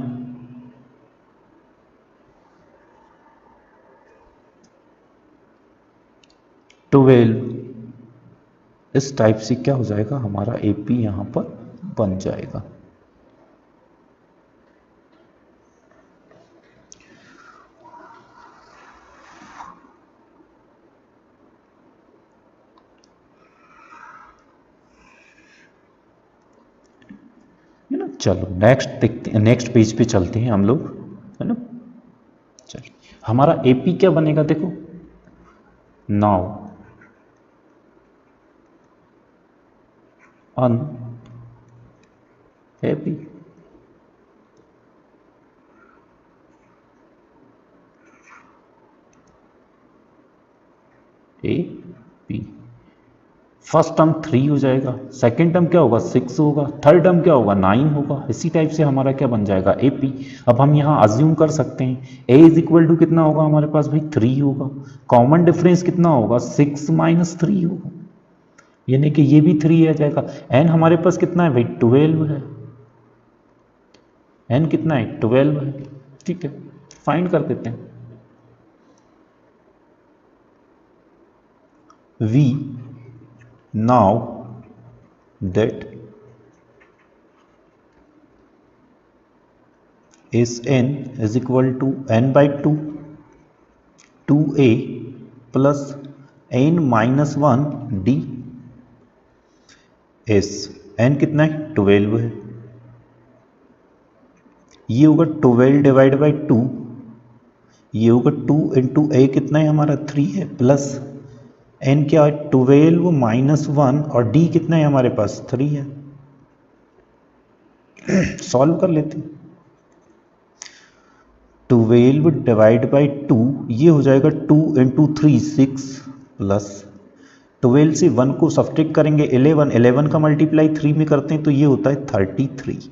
12, इस टाइप से क्या हो जाएगा, हमारा एपी यहां पर बन जाएगा। है ना, चलो नेक्स्ट देखते हैं, नेक्स्ट पेज पे चलते हैं हम लोग, है ना। चलिए हमारा एपी क्या बनेगा देखो, now unhappy, A P. First term 3 हो जाएगा, सेकेंड टर्म क्या होगा 6 होगा, थर्ड टर्म क्या होगा 9 होगा। इसी टाइप से हमारा क्या बन जाएगा एपी। अब हम यहाँ अज्यूम कर सकते हैं ए इज इक्वल टू कितना होगा हमारे पास भाई 3 होगा, कॉमन डिफरेंस कितना होगा 6 माइनस 3 होगा, यानी कि ये भी 3 आ जाएगा। एन हमारे पास कितना है भाई 12 है, एन कितना है 12 है, ठीक है। फाइंड कर देते हैं we now that is n is equal to n by 2 2a plus n minus 1 d s। n कितना है 12 है, ये होगा 12 डिवाइड बाई 2, ये होगा 2 इंटू ए कितना है हमारा 3 है, प्लस n क्या है 12 माइनस 1 और d कितना है हमारे पास 3 है। सॉल्व कर लेते हैं, 12 डिवाइड बाई 2 ये हो जाएगा 2 इंटू 3 6 प्लस 12 से 1 को सब्ट्रैक्ट करेंगे 11, 11 का मल्टीप्लाई 3 में करते हैं तो ये होता है 33।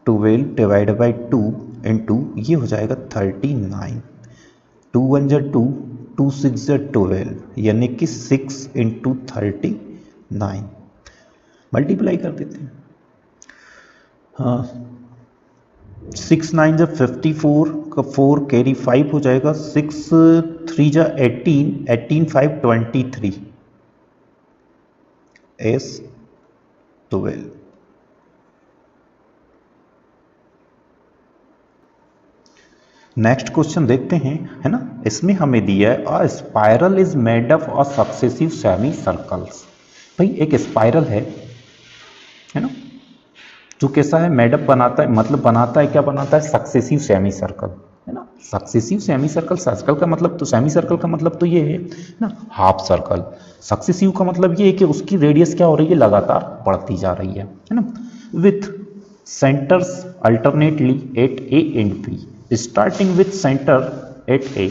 12 डिवाइड बाई 2 इंटू ये हो जाएगा 39, 2 1 जा 2, 2 6 जा 12, यानी कि 6 इंटू 39। मल्टीप्लाई कर देते हैं, हाँ 6 9 जा 54 का 4 कैरी 5 हो जाएगा, 6 3 जा 18, 18 5 23 एस 12। नेक्स्ट क्वेश्चन देखते हैं, है ना। इसमें हमें दिया है अ spiral is made up of successive semi circles. भाई एक स्पाइरल है ना, जो कैसा है मेडअप बनाता है, मतलब बनाता है क्या बनाता है सक्सेसिव सेमी सर्कल, है ना। सक्सेसिव सेमी सर्कल, सर्कल का मतलब तो सेमी सर्कल का मतलब तो ये है ना हाफ सर्कल। सक्सेसिव का मतलब ये है कि उसकी रेडियस क्या हो रही है लगातार बढ़ती जा रही है ना। With centres alternately at A and B, starting with centre at A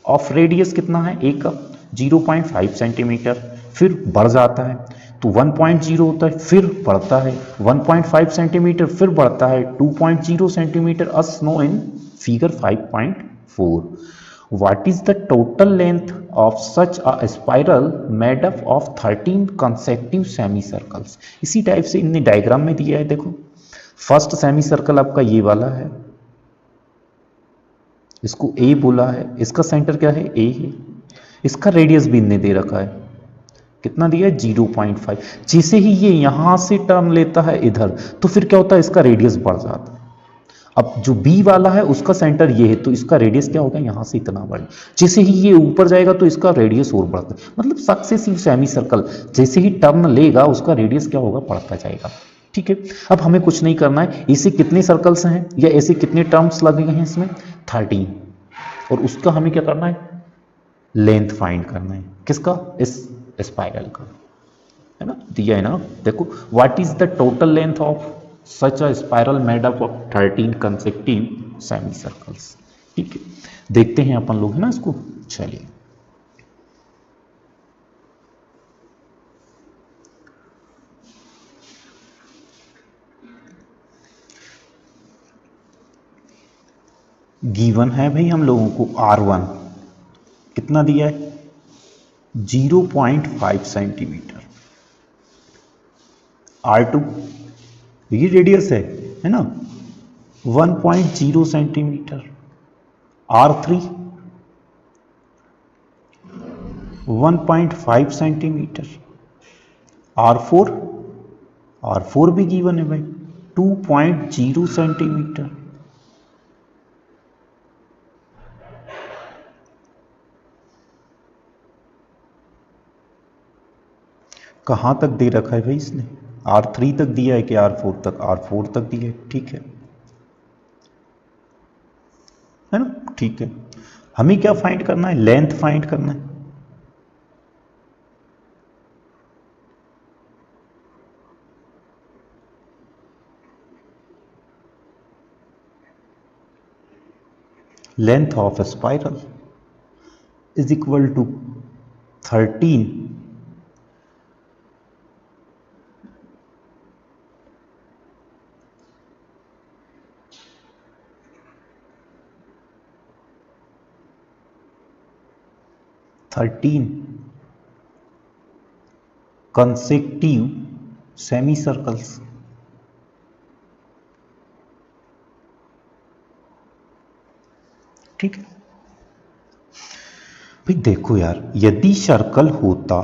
of radius कितना है ए का 0.5 सेंटीमीटर, फिर बढ़ जाता है तो 1.0 होता है, फिर बढ़ता है 1.5 सेंटीमीटर, फिर बढ़ता है 2.0 centimetre us know in figure 5.4। What is the total length of such a spiral made up of 13 consecutive semi circles. इसी टाइप से इनने डायग्राम में दिया है, देखो फर्स्ट सेमी सर्कल आपका ये वाला है, इसको ए बोला है, इसका सेंटर क्या है ए है, इसका रेडियस भी इनने दे रखा है, कितना दिया है 0.5। जैसे ही ये यहां से टर्न लेता है इधर तो फिर क्या होता है इसका रेडियस बढ़ जाता है। अब जो बी वाला है उसका सेंटर ये है तो इसका रेडियस क्या होगा यहां से इतना बढ़े, जैसे ही ये ऊपर जाएगा तो इसका रेडियस और बढ़ता है। मतलब सक्सेसिव सेमी सर्कल जैसे ही टर्न लेगा उसका रेडियस क्या होगा बढ़ता जाएगा, ठीक है। अब हमें कुछ नहीं करना है, ऐसे कितने सर्कल्स हैं या ऐसे कितने टर्म्स लगे हैं इसमें 13, और उसका हमें क्या करना है लेंथ फाइंड करना है, किसका इस स्पाइरल का, है ना। दिया है ना, देखो what is the total length of such a spiral made up of 13 consecutive semi circles, ठीक है। देखते हैं अपन लोग, है ना इसको। चलिए गिवन है भाई हम लोगों को R1 कितना दिया है 0.5 सेंटीमीटर, R2 ये रेडियस है ना 1.0 centimetre, R3 1.5 centimetre, R4 R4 भी गिवन है भाई 2.0 सेंटीमीटर, कहाँ तक दे रखा है भाई इसने, R3 तक दिया है कि R4 तक, R4 तक दिया है, ठीक है ना, ठीक है। हमें क्या फाइंड करना है, लेंथ फाइंड करना है। Length of spiral is equal to 13 consecutive semicircles। ठीक है भाई, देखो यार, यदि सर्कल होता,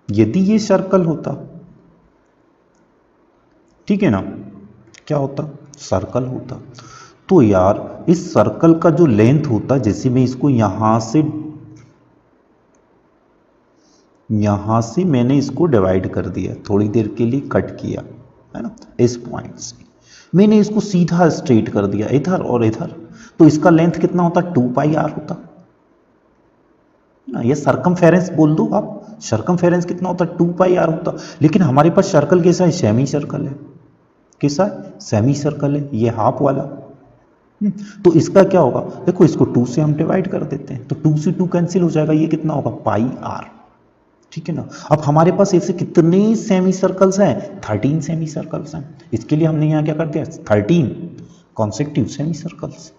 यदि ये सर्कल होता, ठीक है ना, क्या होता, सर्कल होता, तो यार इस सर्कल का जो लेंथ होता, जैसे मैं इसको यहां से मैंने इसको डिवाइड कर दिया, थोड़ी देर के लिए कट किया, है ना, इस पॉइंट से मैंने इसको सीधा स्ट्रेट कर दिया इधर और इधर, तो इसका लेंथ कितना होता, 2πr होता ना, ये सरकमफेरेंस बोल दो आप, सरकमफेरेंस कितना होता, 2πr होता। लेकिन हमारे पास सर्कल कैसा है, सेमी सर्कल है, कैसा है, सेमी सर्कल है, ये हाफ वाला। तो इसका क्या होगा, देखो इसको 2 से हम डिवाइड कर देते हैं, तो 2 से 2 कैंसिल हो जाएगा, ये कितना होगा, πr, ठीक है ना। अब हमारे पास ऐसे कितने सेमी सर्कल्स हैं, 13 सेमी सर्कल्स हैं, इसके लिए हमने यहाँ क्या कर दिया, 13 कॉन्सेक्टिव सेमी सर्कल्स,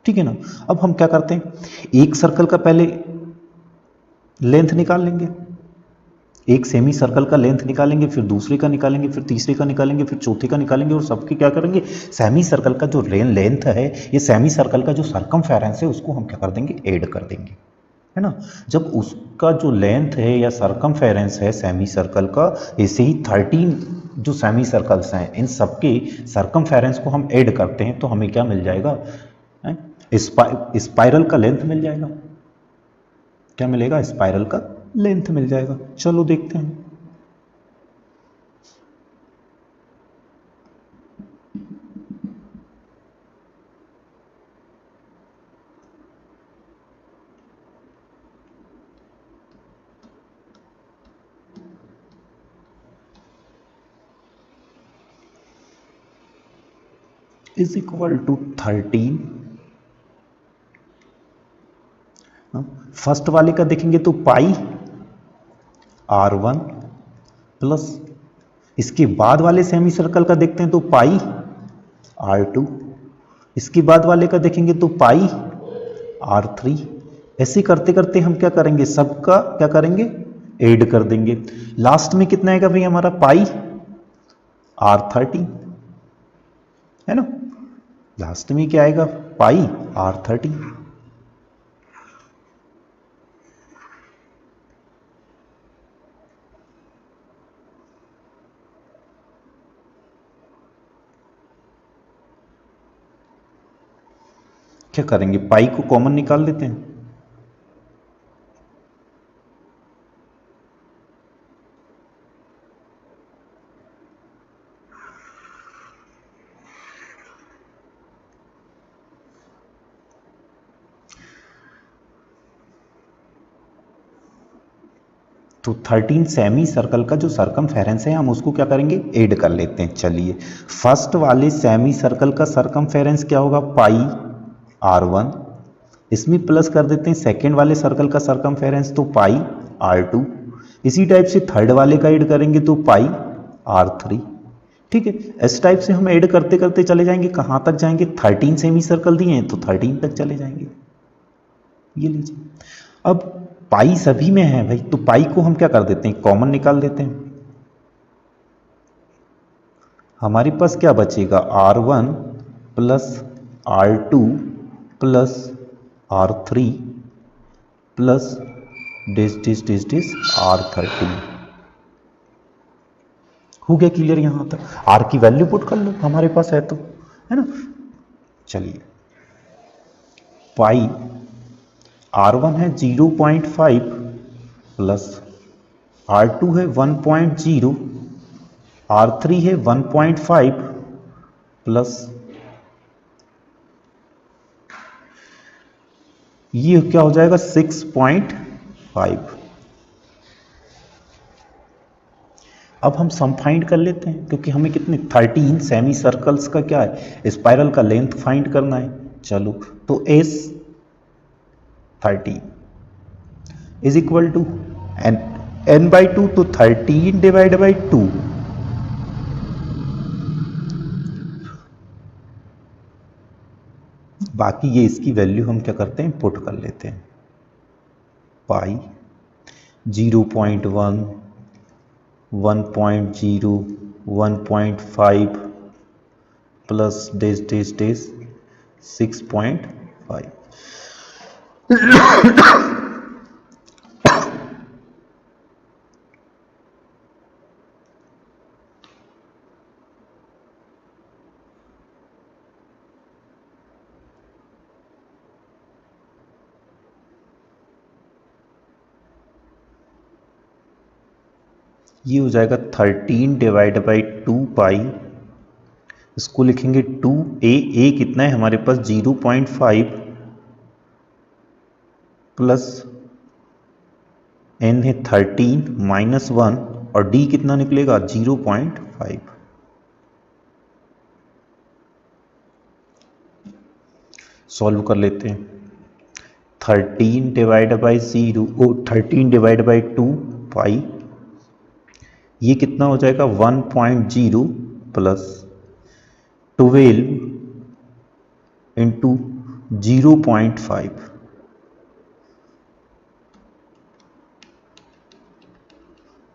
ठीक है ना। अब हम क्या करते हैं, एक सर्कल का पहले लेंथ निकाल लेंगे, एक सेमी सर्कल का लेंथ निकालेंगे, फिर दूसरे का निकालेंगे, फिर तीसरे का निकालेंगे, फिर चौथे का निकालेंगे, और सबके क्या करेंगे, सेमी सर्कल का जो लेंथ है, ये सेमी सर्कल का जो सरकमफेरेंस है, उसको हम क्या कर देंगे, ऐड कर देंगे, है ना। जब उसका जो लेंथ है या सरकमफेरेंस है सेमी सर्कल का, ऐसे ही 13 जो सेमी सर्कल्स हैं, इन सबके सरकमफेरेंस को हम ऐड करते हैं, तो हमें क्या मिल जाएगा, स्पाइरल का लेंथ मिल जाएगा, क्या मिलेगा, स्पाइरल का लेंथ मिल जाएगा। चलो देखते हैं, इज इक्वल टू 13, फर्स्ट वाले का देखेंगे तो πr1 प्लस, इसके बाद वाले सेमी सर्कल का देखते हैं तो πr2, इसके बाद वाले का देखेंगे तो πr3, ऐसे करते करते हम क्या करेंगे, सबका क्या करेंगे, ऐड कर देंगे। लास्ट में कितना आएगा भाई हमारा, πr30, है ना, लास्ट में क्या आएगा, πr30। क्या करेंगे, पाई को कॉमन निकाल लेते हैं, तो 13 सेमी सर्कल का जो सरकमफेरेंस है, हम उसको क्या करेंगे, ऐड कर लेते हैं। चलिए, फर्स्ट वाले सेमी सर्कल का सरकमफेरेंस क्या होगा, πr1, इसमें प्लस कर देते हैं सेकेंड वाले सर्कल का सरकमफेरेंस, तो πr2, इसी टाइप से थर्ड वाले का ऐड करेंगे तो πr3, ठीक है। इस टाइप से हम ऐड करते करते चले जाएंगे, कहाँ तक जाएंगे, 13 सेमी सर्कल दिए हैं तो 13 तक चले जाएंगे। ये लीजिए, अब पाई सभी में है भाई, तो पाई को हम क्या कर देते हैं, कॉमन निकाल देते हैं, हमारे पास क्या बचेगा, r1 plus r2 plus r3 plus डिस डिस डिस डिस r30। हो गया क्लियर यहां तक, r की वैल्यू पुट कर लो, हमारे पास है तो, है ना। चलिए, पाई r1 है 0.5 प्लस R2 है 1.0, R3 है 1.5 प्लस ये क्या हो जाएगा 6.5। अब हम सम फाइंड कर लेते हैं क्योंकि हमें कितने 13 सेमी सर्कल्स का क्या है, स्पाइरल का लेंथ फाइंड करना है। चलो तो S 13 is equal to N by 2, तो 13 डिवाइड बाई 2, बाकी ये इसकी वैल्यू हम क्या करते हैं पुट कर लेते हैं, पाई 0.1 1.0 1.5 प्लस डेज डेज डेज 6.5। ये हो जाएगा 13 डिवाइड बाई 2 पाई, इसको लिखेंगे 2a कितना है हमारे पास 0.5 प्लस n है 13 माइनस 1 और d कितना निकलेगा 0.5। सॉल्व कर लेते हैं। 13 डिवाइड बाई 13 डिवाइड बाई 2 पाई, ये कितना हो जाएगा 1.0 प्लस 12 इंटू 0.5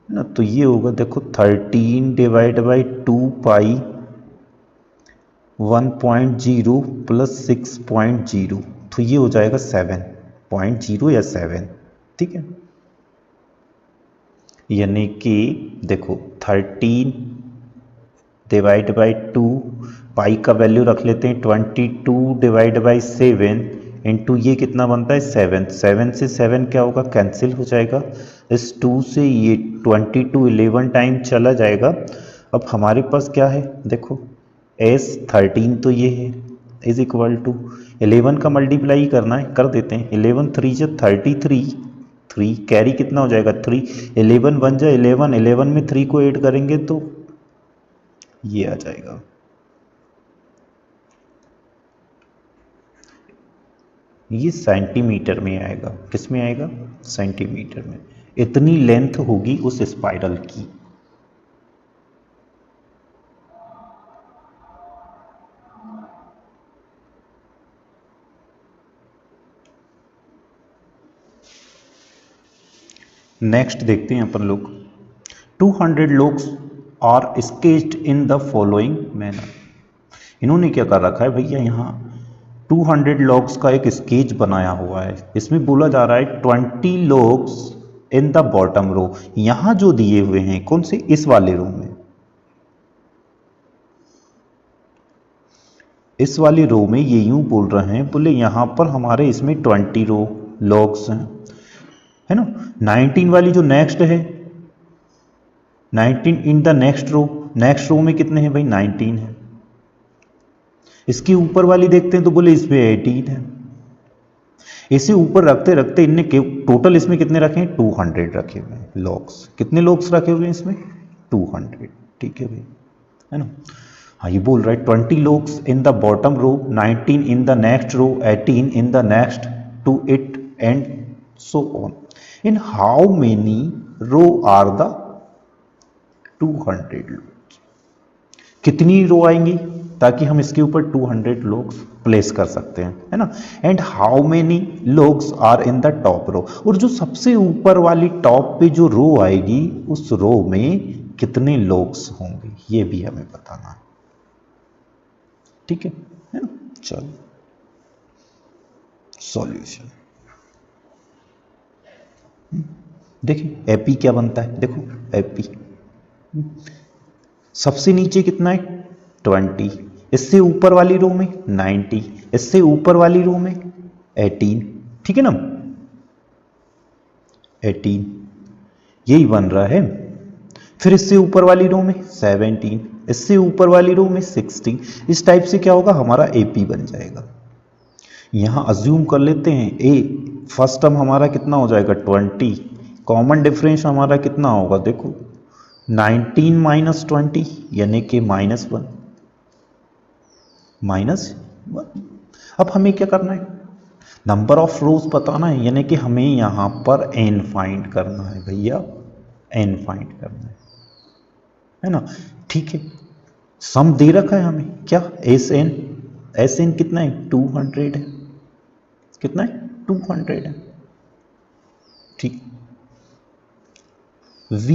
ना, तो ये होगा देखो 13 डिवाइड बाई 2 पाई 1.0 प्लस 6.0, तो ये हो जाएगा 7.0 या 7, ठीक है। यानी कि देखो 13 डिवाइड बाई 2 पाई का वैल्यू रख लेते हैं 22 डिवाइड बाई 7 इंटू ये कितना बनता है 7, 7 से 7 क्या होगा कैंसिल हो जाएगा, इस 2 से ये 22 11 टाइम चला जाएगा। अब हमारे पास क्या है देखो एस 13 तो ये है इज इक्वल टू 11 का मल्टीप्लाई करना है, कर देते हैं 11 3 जब 33, 3 कैरी कितना हो जाएगा 3, 11 बन जाए 11, 11 में 3 को ऐड करेंगे तो ये आ जाएगा। ये सेंटीमीटर में आएगा, किस में आएगा सेंटीमीटर में, इतनी लेंथ होगी उस स्पाइरल की। नेक्स्ट देखते हैं अपन लोग 200 logs are sketched in the following manner. इन्होंने क्या कर रखा है भैया, यहाँ 200 लॉग्स का एक स्केच बनाया हुआ है, इसमें बोला जा रहा है 20 logs in the bottom row. यहां जो दिए हुए हैं कौन से, इस वाले रो में, इस वाली रो में ये यूं बोल रहे हैं, बोले यहां पर हमारे इसमें 20 रो लॉग्स हैं, है ना। 19 वाली जो नेक्स्ट है 19 इन द नेक्स्ट रो में कितने हैं भाई 19 है। इसके ऊपर वाली देखते हैं तो बोले इसमें 18 है। इसे ऊपर रखते रखते इनने टोटल इसमें कितने रखे हैं 200 रखे हुए हैं लॉग्स। कितने लॉग्स रखे हुए हैं इसमें 200, ठीक है भाई, है ना। हाँ ये बोल रहा है 20 logs in the bottom row, 19 in the next row, 18 in the next to it and so on. In how many row are the 200 logs, कितनी रो आएंगी ताकि हम इसके ऊपर 200 लॉग्स प्लेस कर सकते हैं, है ना। And how many logs are in the top row, और जो सबसे ऊपर वाली टॉप पे जो रो आएगी उस रो में कितने लॉग्स होंगे ये भी हमें बताना है, ठीक है ना। चलो सॉल्यूशन देखिए, एपी क्या बनता है, देखो एपी सबसे नीचे कितना है 20, इससे ऊपर वाली रो में 90, इससे ऊपर वाली रो में 18, ठीक है ना 18। यही बन रहा है। फिर इससे ऊपर वाली रो में 17, इससे ऊपर वाली रो में 16, इस टाइप से क्या होगा, हमारा AP बन जाएगा। यहां अज्यूम कर लेते हैं ए फर्स्ट टर्म हमारा कितना हो जाएगा 20, कॉमन डिफरेंस हमारा कितना होगा, देखो 19 माइनस 20 यानी कि -1, -1। अब हमें क्या करना है, नंबर ऑफ रोज बताना है, यानी कि हमें यहां पर n फाइंड करना है भैया, n फाइंड करना है ना। ठीक है, सम दे रखा है हमें क्या, SN कितना है 200 है, कितना है 200 है। ठीक, V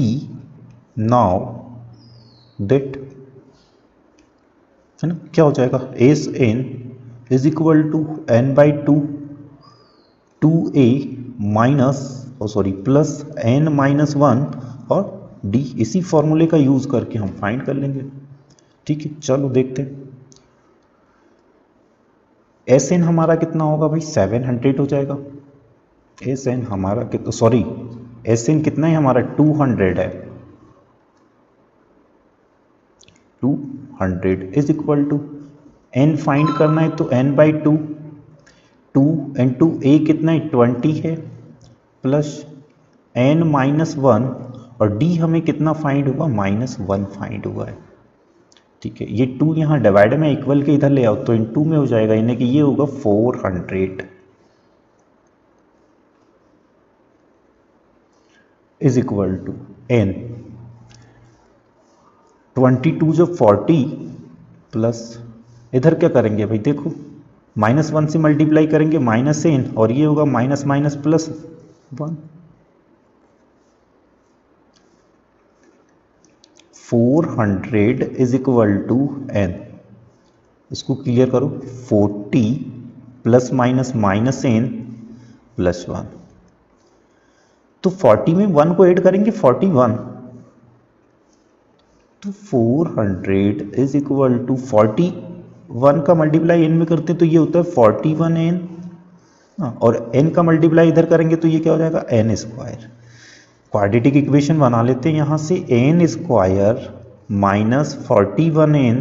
नाउ दैट, है ना, क्या हो जाएगा, SN is equal to n/2 2a minus plus n-1 और d, इसी फॉर्मूले का यूज करके हम फाइंड कर लेंगे। ठीक है, चलो देखते हैं। SN हमारा कितना होगा भाई 700 हो जाएगा। SN हमारा कितना, सॉरी SN कितना है हमारा 200 है, 200 is equal to n find करना है तो n/2, 2 इंटू a कितना है 20 है, प्लस n-1 और d हमें कितना फाइंड हुआ, -1 फाइंड हुआ है। ठीक है, ये 2 यहाँ डिवाइड में इक्वल के इधर ले आओ तो इन 2 में हो जाएगा, यानी कि ये होगा 400 इज इक्वल टू n 22 जो 40 प्लस इधर क्या करेंगे भाई, देखो -1 से मल्टीप्लाई करेंगे -n और ये होगा minus plus 1, 400 is equal to n, इसको क्लियर करो, 40 प्लस माइनस n प्लस 1, तो 40 में 1 को ऐड करेंगे 41, तो 400 इज इक्वल टू 41 का मल्टीप्लाई n में करते हैं तो ये होता है 41n, और n का मल्टीप्लाई इधर करेंगे तो ये क्या हो जाएगा n स्क्वायर। क्वाड्रेटिक इक्वेशन बना लेते हैं यहां से, n square minus 41n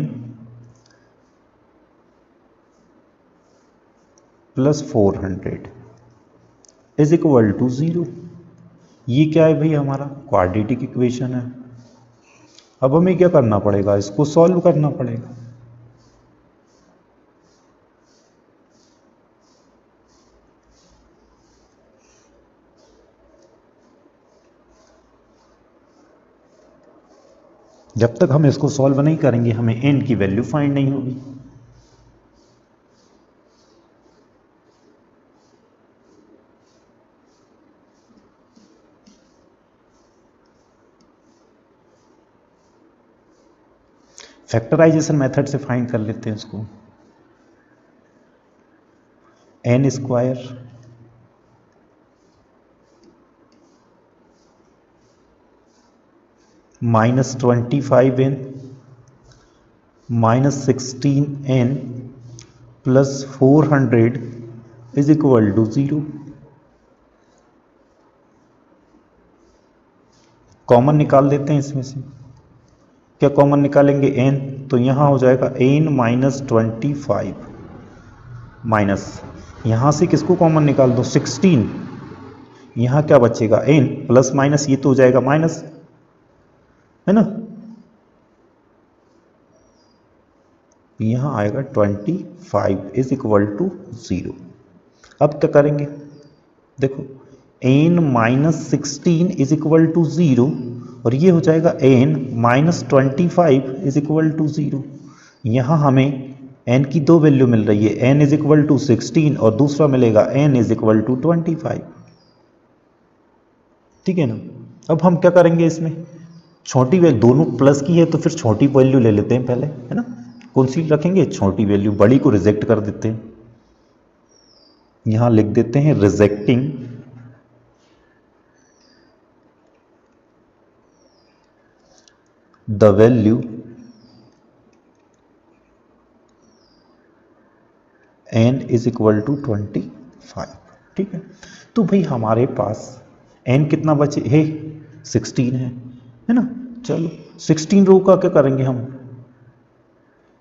plus 400 is equal to 0। ये क्या है भाई, हमारा क्वाड्रेटिक इक्वेशन है। अब हमें क्या करना पड़ेगा, इसको सॉल्व करना पड़ेगा। जब तक हम इसको सॉल्व नहीं करेंगे हमें n की वैल्यू फाइंड नहीं होगी। फैक्टराइजेशन मेथड से फाइंड कर लेते हैं इसको, n square -25n -16n plus 400 is equal to 0। Common निकाल देते हैं इसमें से, क्या कॉमन निकालेंगे n, तो यहां हो जाएगा n-25 माइनस, यहां से किसको कॉमन निकाल दो 16, यहां क्या बचेगा n प्लस माइनस, ये तो हो जाएगा माइनस, है ना, यहां आएगा 25 इज इक्वल टू 0। अब क्या करेंगे, देखो n-16 इज इक्वल टू 0 और ये हो जाएगा n-25 इज इक्वल टू 0। यहां हमें n की दो वैल्यू मिल रही है, n इज इक्वल टू 16 और दूसरा मिलेगा n इज इक्वल टू 25। ठीक है ना। अब हम क्या करेंगे, इसमें छोटी वैल्यू, दोनों प्लस की है तो फिर छोटी वैल्यू ले लेते हैं पहले, है ना, कौन सी रखेंगे, छोटी वैल्यू, बड़ी को रिजेक्ट कर देते हैं। यहां लिख देते हैं rejecting the value n is equal to 25। ठीक है, तो भाई हमारे पास n कितना बचे है 16 है ना। चलो 16 रो का क्या करेंगे हम,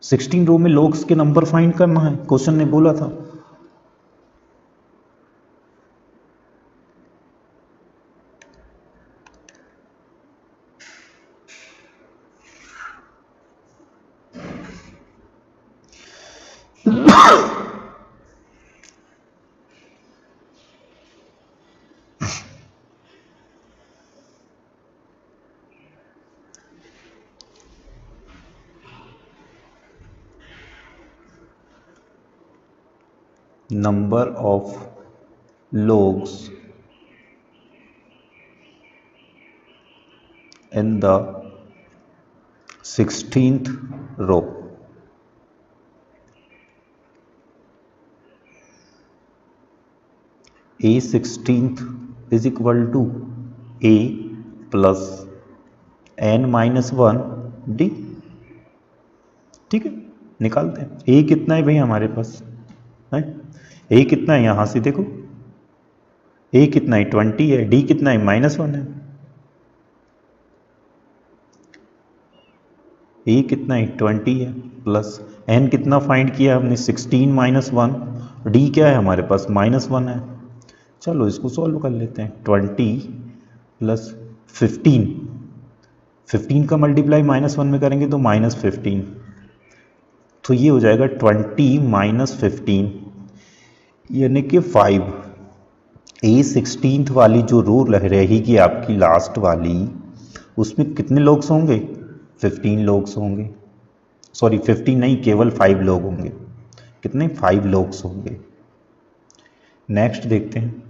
16 रो में लोग्स के नंबर फाइंड करना है, क्वेश्चन ने बोला था। Number of logs in the 16th row। a 16th is equal to a plus n minus 1 D. ठीक है, निकालते हैं। a कितना है भाई हमारे पास है, a कितना है यहां से देखो, a कितना है 20 है, d कितना है -1 है, a कितना है 20 है, प्लस n कितना फाइंड किया हमने 16 माइनस 1, d क्या है हमारे पास -1 है। चलो इसको सॉल्व कर लेते हैं। 20 प्लस 15 का मल्टीप्लाई -1 में करेंगे तो -15, तो ये हो जाएगा 20 माइनस 15 यानी कि 5। A16 वाली जो रो रहेगी आपकी लास्ट वाली, उसमें कितने लोग्स होंगे, 15 लोग्स होंगे, सॉरी 15 नहीं, केवल 5 लोग होंगे। कितने, 5 लोग्स होंगे। नेक्स्ट देखते हैं।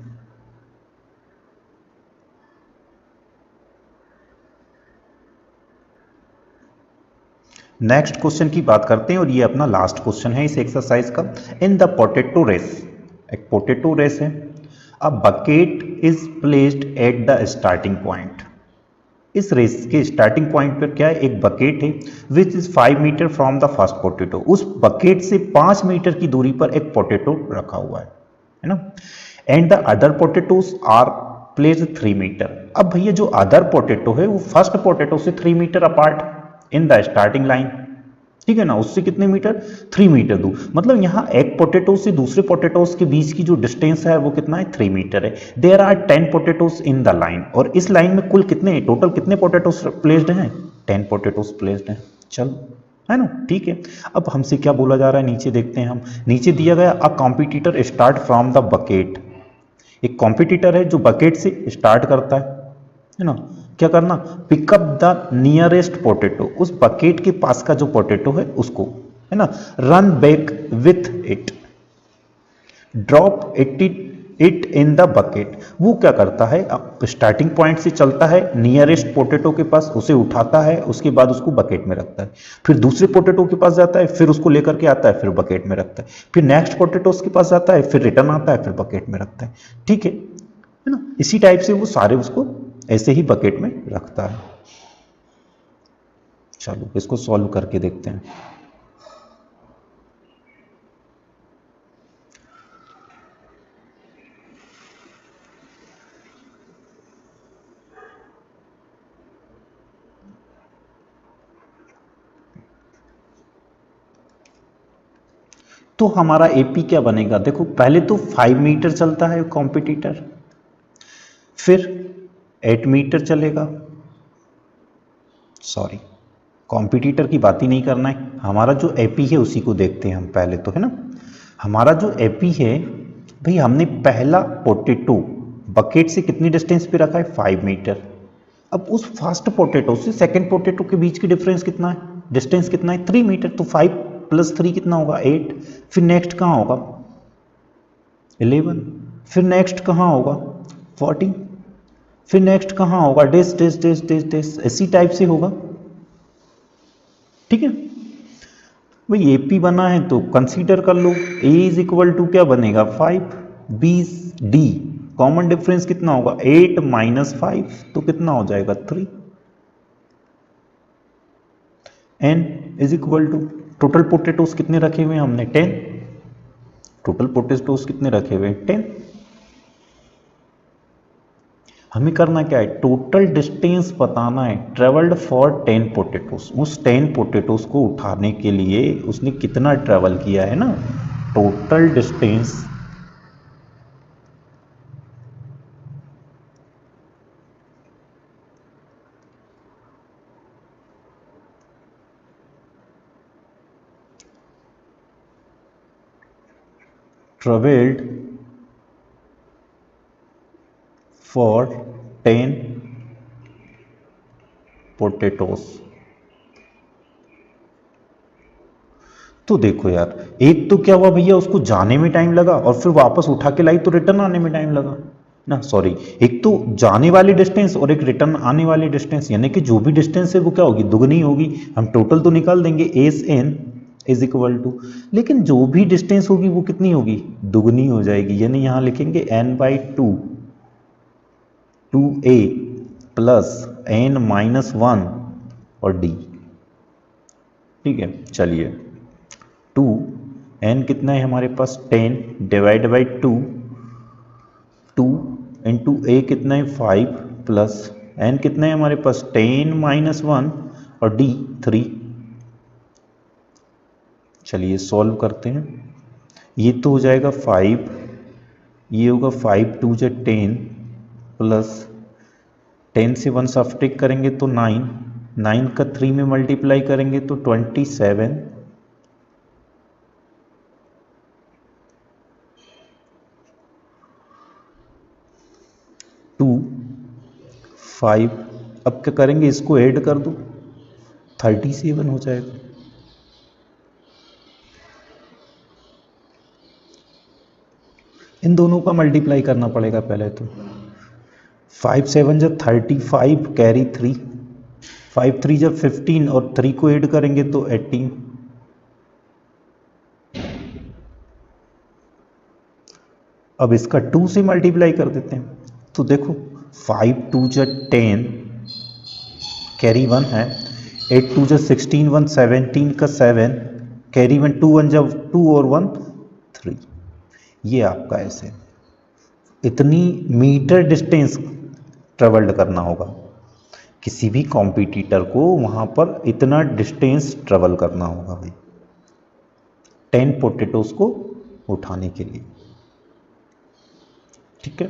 नेक्स्ट क्वेश्चन की बात करते हैं और ये अपना लास्ट क्वेश्चन है इस एक्सरसाइज का। इन द पोटैटो रेस, एक पोटैटो रेस है, a bucket is placed at the starting point. इस रेस के स्टार्टिंग पॉइंट पर क्या है, एक बकेट है which is 5 metre from the first potato. उस बकेट से 5 मीटर की दूरी पर एक पोटैटो रखा हुआ है ना। And the other potatoes are placed 3 metre. अब भैया जो अदर पोटैटो है वो फर्स्ट पोटैटो से 3 metre apart in the starting line, ठीक है ना, उससे कितने मीटर, 3 मीटर दूर। मतलब यहाँ एक पोटैटो से दूसरे पोटैटोस के बीच की जो डिस्टेंस है वो कितना है, 3 मीटर है। There are 10 potatoes in the line, और इस लाइन में कुल कितने, टोटल कितने पोटैटोस प्लेस्ड हैं, 10 पोटैटोस प्लेस्ड हैं। चलो है ना, ठीक है। अब हमसे क्या बोला जा रहा है, नीचे देखते हैं हम। नीचे दिया गया अ competitor start from the bucket. एक कॉम्पिटिटर है जो बकेट से स्टार्ट करता है ना। क्या करना, पिकअप द नियरेस्ट पोटैटो, उस बकेट के पास का जो पोटैटो है उसको, है ना, run back with it, drop it in the bucket. वो क्या करता है, स्टार्टिंग पॉइंट से चलता है नियरेस्ट पोटैटो के पास, उसे उठाता है, उसके बाद उसको बकेट में रखता है, फिर दूसरे पोटैटो के पास जाता है, फिर उसको लेकर के आता है, फिर बकेट में रखता है, फिर नेक्स्ट पोटैटो के पास जाता है, फिर रिटर्न आता है, फिर बकेट में रखता है। ठीक है ना, इसी टाइप से वो सारे उसको ऐसे ही बकेट में रखता है। चलो इसको सॉल्व करके देखते हैं। तो हमारा एपी क्या बनेगा, देखो पहले तो 5 मीटर चलता है कॉम्पिटिटर, फिर 8 मीटर चलेगा, सॉरी कॉम्पिटिटर की बात ही नहीं करना है, हमारा जो एपी है उसी को देखते हैं हम पहले तो, है ना। हमारा जो एपी है भाई, हमने पहला पोटैटो बकेट से कितनी डिस्टेंस पे रखा है, 5 मीटर। अब उस फर्स्ट पोटैटो से सेकंड पोटैटो के बीच की डिफरेंस कितना है, डिस्टेंस कितना है, 3 मीटर। तो 5 + 3 कितना होगा, 8। फिर नेक्स्ट कहाँ होगा, 11। फिर नेक्स्ट कहाँ होगा, 14। फिर नेक्स्ट कहाँ होगा, डेस डेस डेस डेस डेस, इसी टाइप से होगा। ठीक है भाई, एपी बना है तो कंसीडर कर लो। ए इज इक्वल टू क्या बनेगा, 5, बी डी, कॉमन डिफरेंस कितना होगा, 8 - 5, तो कितना हो जाएगा, 3। N is equal to, total potatoes कितने रखे हुए हैं हमने, 10। टोटल पोटैटोस कितने रखे हुए हैं, 10। हमें करना क्या है, टोटल डिस्टेंस बताना है ट्रेवल्ड फॉर 10 पोटेटोस। उस 10 पोटेटोस को उठाने के लिए उसने कितना ट्रेवल किया है ना, total distance travelled for 10 potatoes. तो देखो यार, एक तो क्या हुआ भैया, उसको जाने में टाइम लगा और फिर वापस उठा के लाई तो रिटर्न आने में टाइम लगा ना, सॉरी, एक तो जाने वाली डिस्टेंस और एक रिटर्न आने वाली डिस्टेंस, यानी कि जो भी डिस्टेंस है वो क्या होगी, दुगनी होगी। हम टोटल तो निकाल देंगे S N is equal to, लेकिन जो भी डिस्टेंस होगी वो कितनी होगी, दुगनी हो जाएगी। यानी यहां लिखेंगे n by two 2a plus n-1 और d। ठीक है, चलिए 2 n कितना है हमारे पास 10 डिवाइड बाई 2 इंटू a कितना है 5 प्लस n कितना है हमारे पास 10-1 और d 3। चलिए सॉल्व करते हैं। ये तो हो जाएगा 5, ये होगा 5 2 जा 10 प्लस 10 से 1 सब्ट्रैक्ट करेंगे तो 9, 9 का 3 में मल्टीप्लाई करेंगे तो 27, 2 5। अब क्या करेंगे, इसको ऐड कर दो 37 हो जाएगा। इन दोनों का मल्टीप्लाई करना पड़ेगा पहले तो। 5 7 जब 35 कैरी 3, 5 3 जब 15 और 3 को ऐड करेंगे तो 18। अब इसका 2 से मल्टीप्लाई कर देते हैं तो देखो 5 2 जा 10 कैरी 1 है, 8 2 जा 16 1 17 का 7 कैरी 1 2 1 जब 2 और 1 3। ये आपका ऐसे इतनी मीटर डिस्टेंस ट्रेवल्ड करना होगा, किसी भी कॉम्पिटिटर को वहां पर इतना डिस्टेंस ट्रेवल करना होगा भाई 10 पोटेटोस को उठाने के लिए। ठीक है।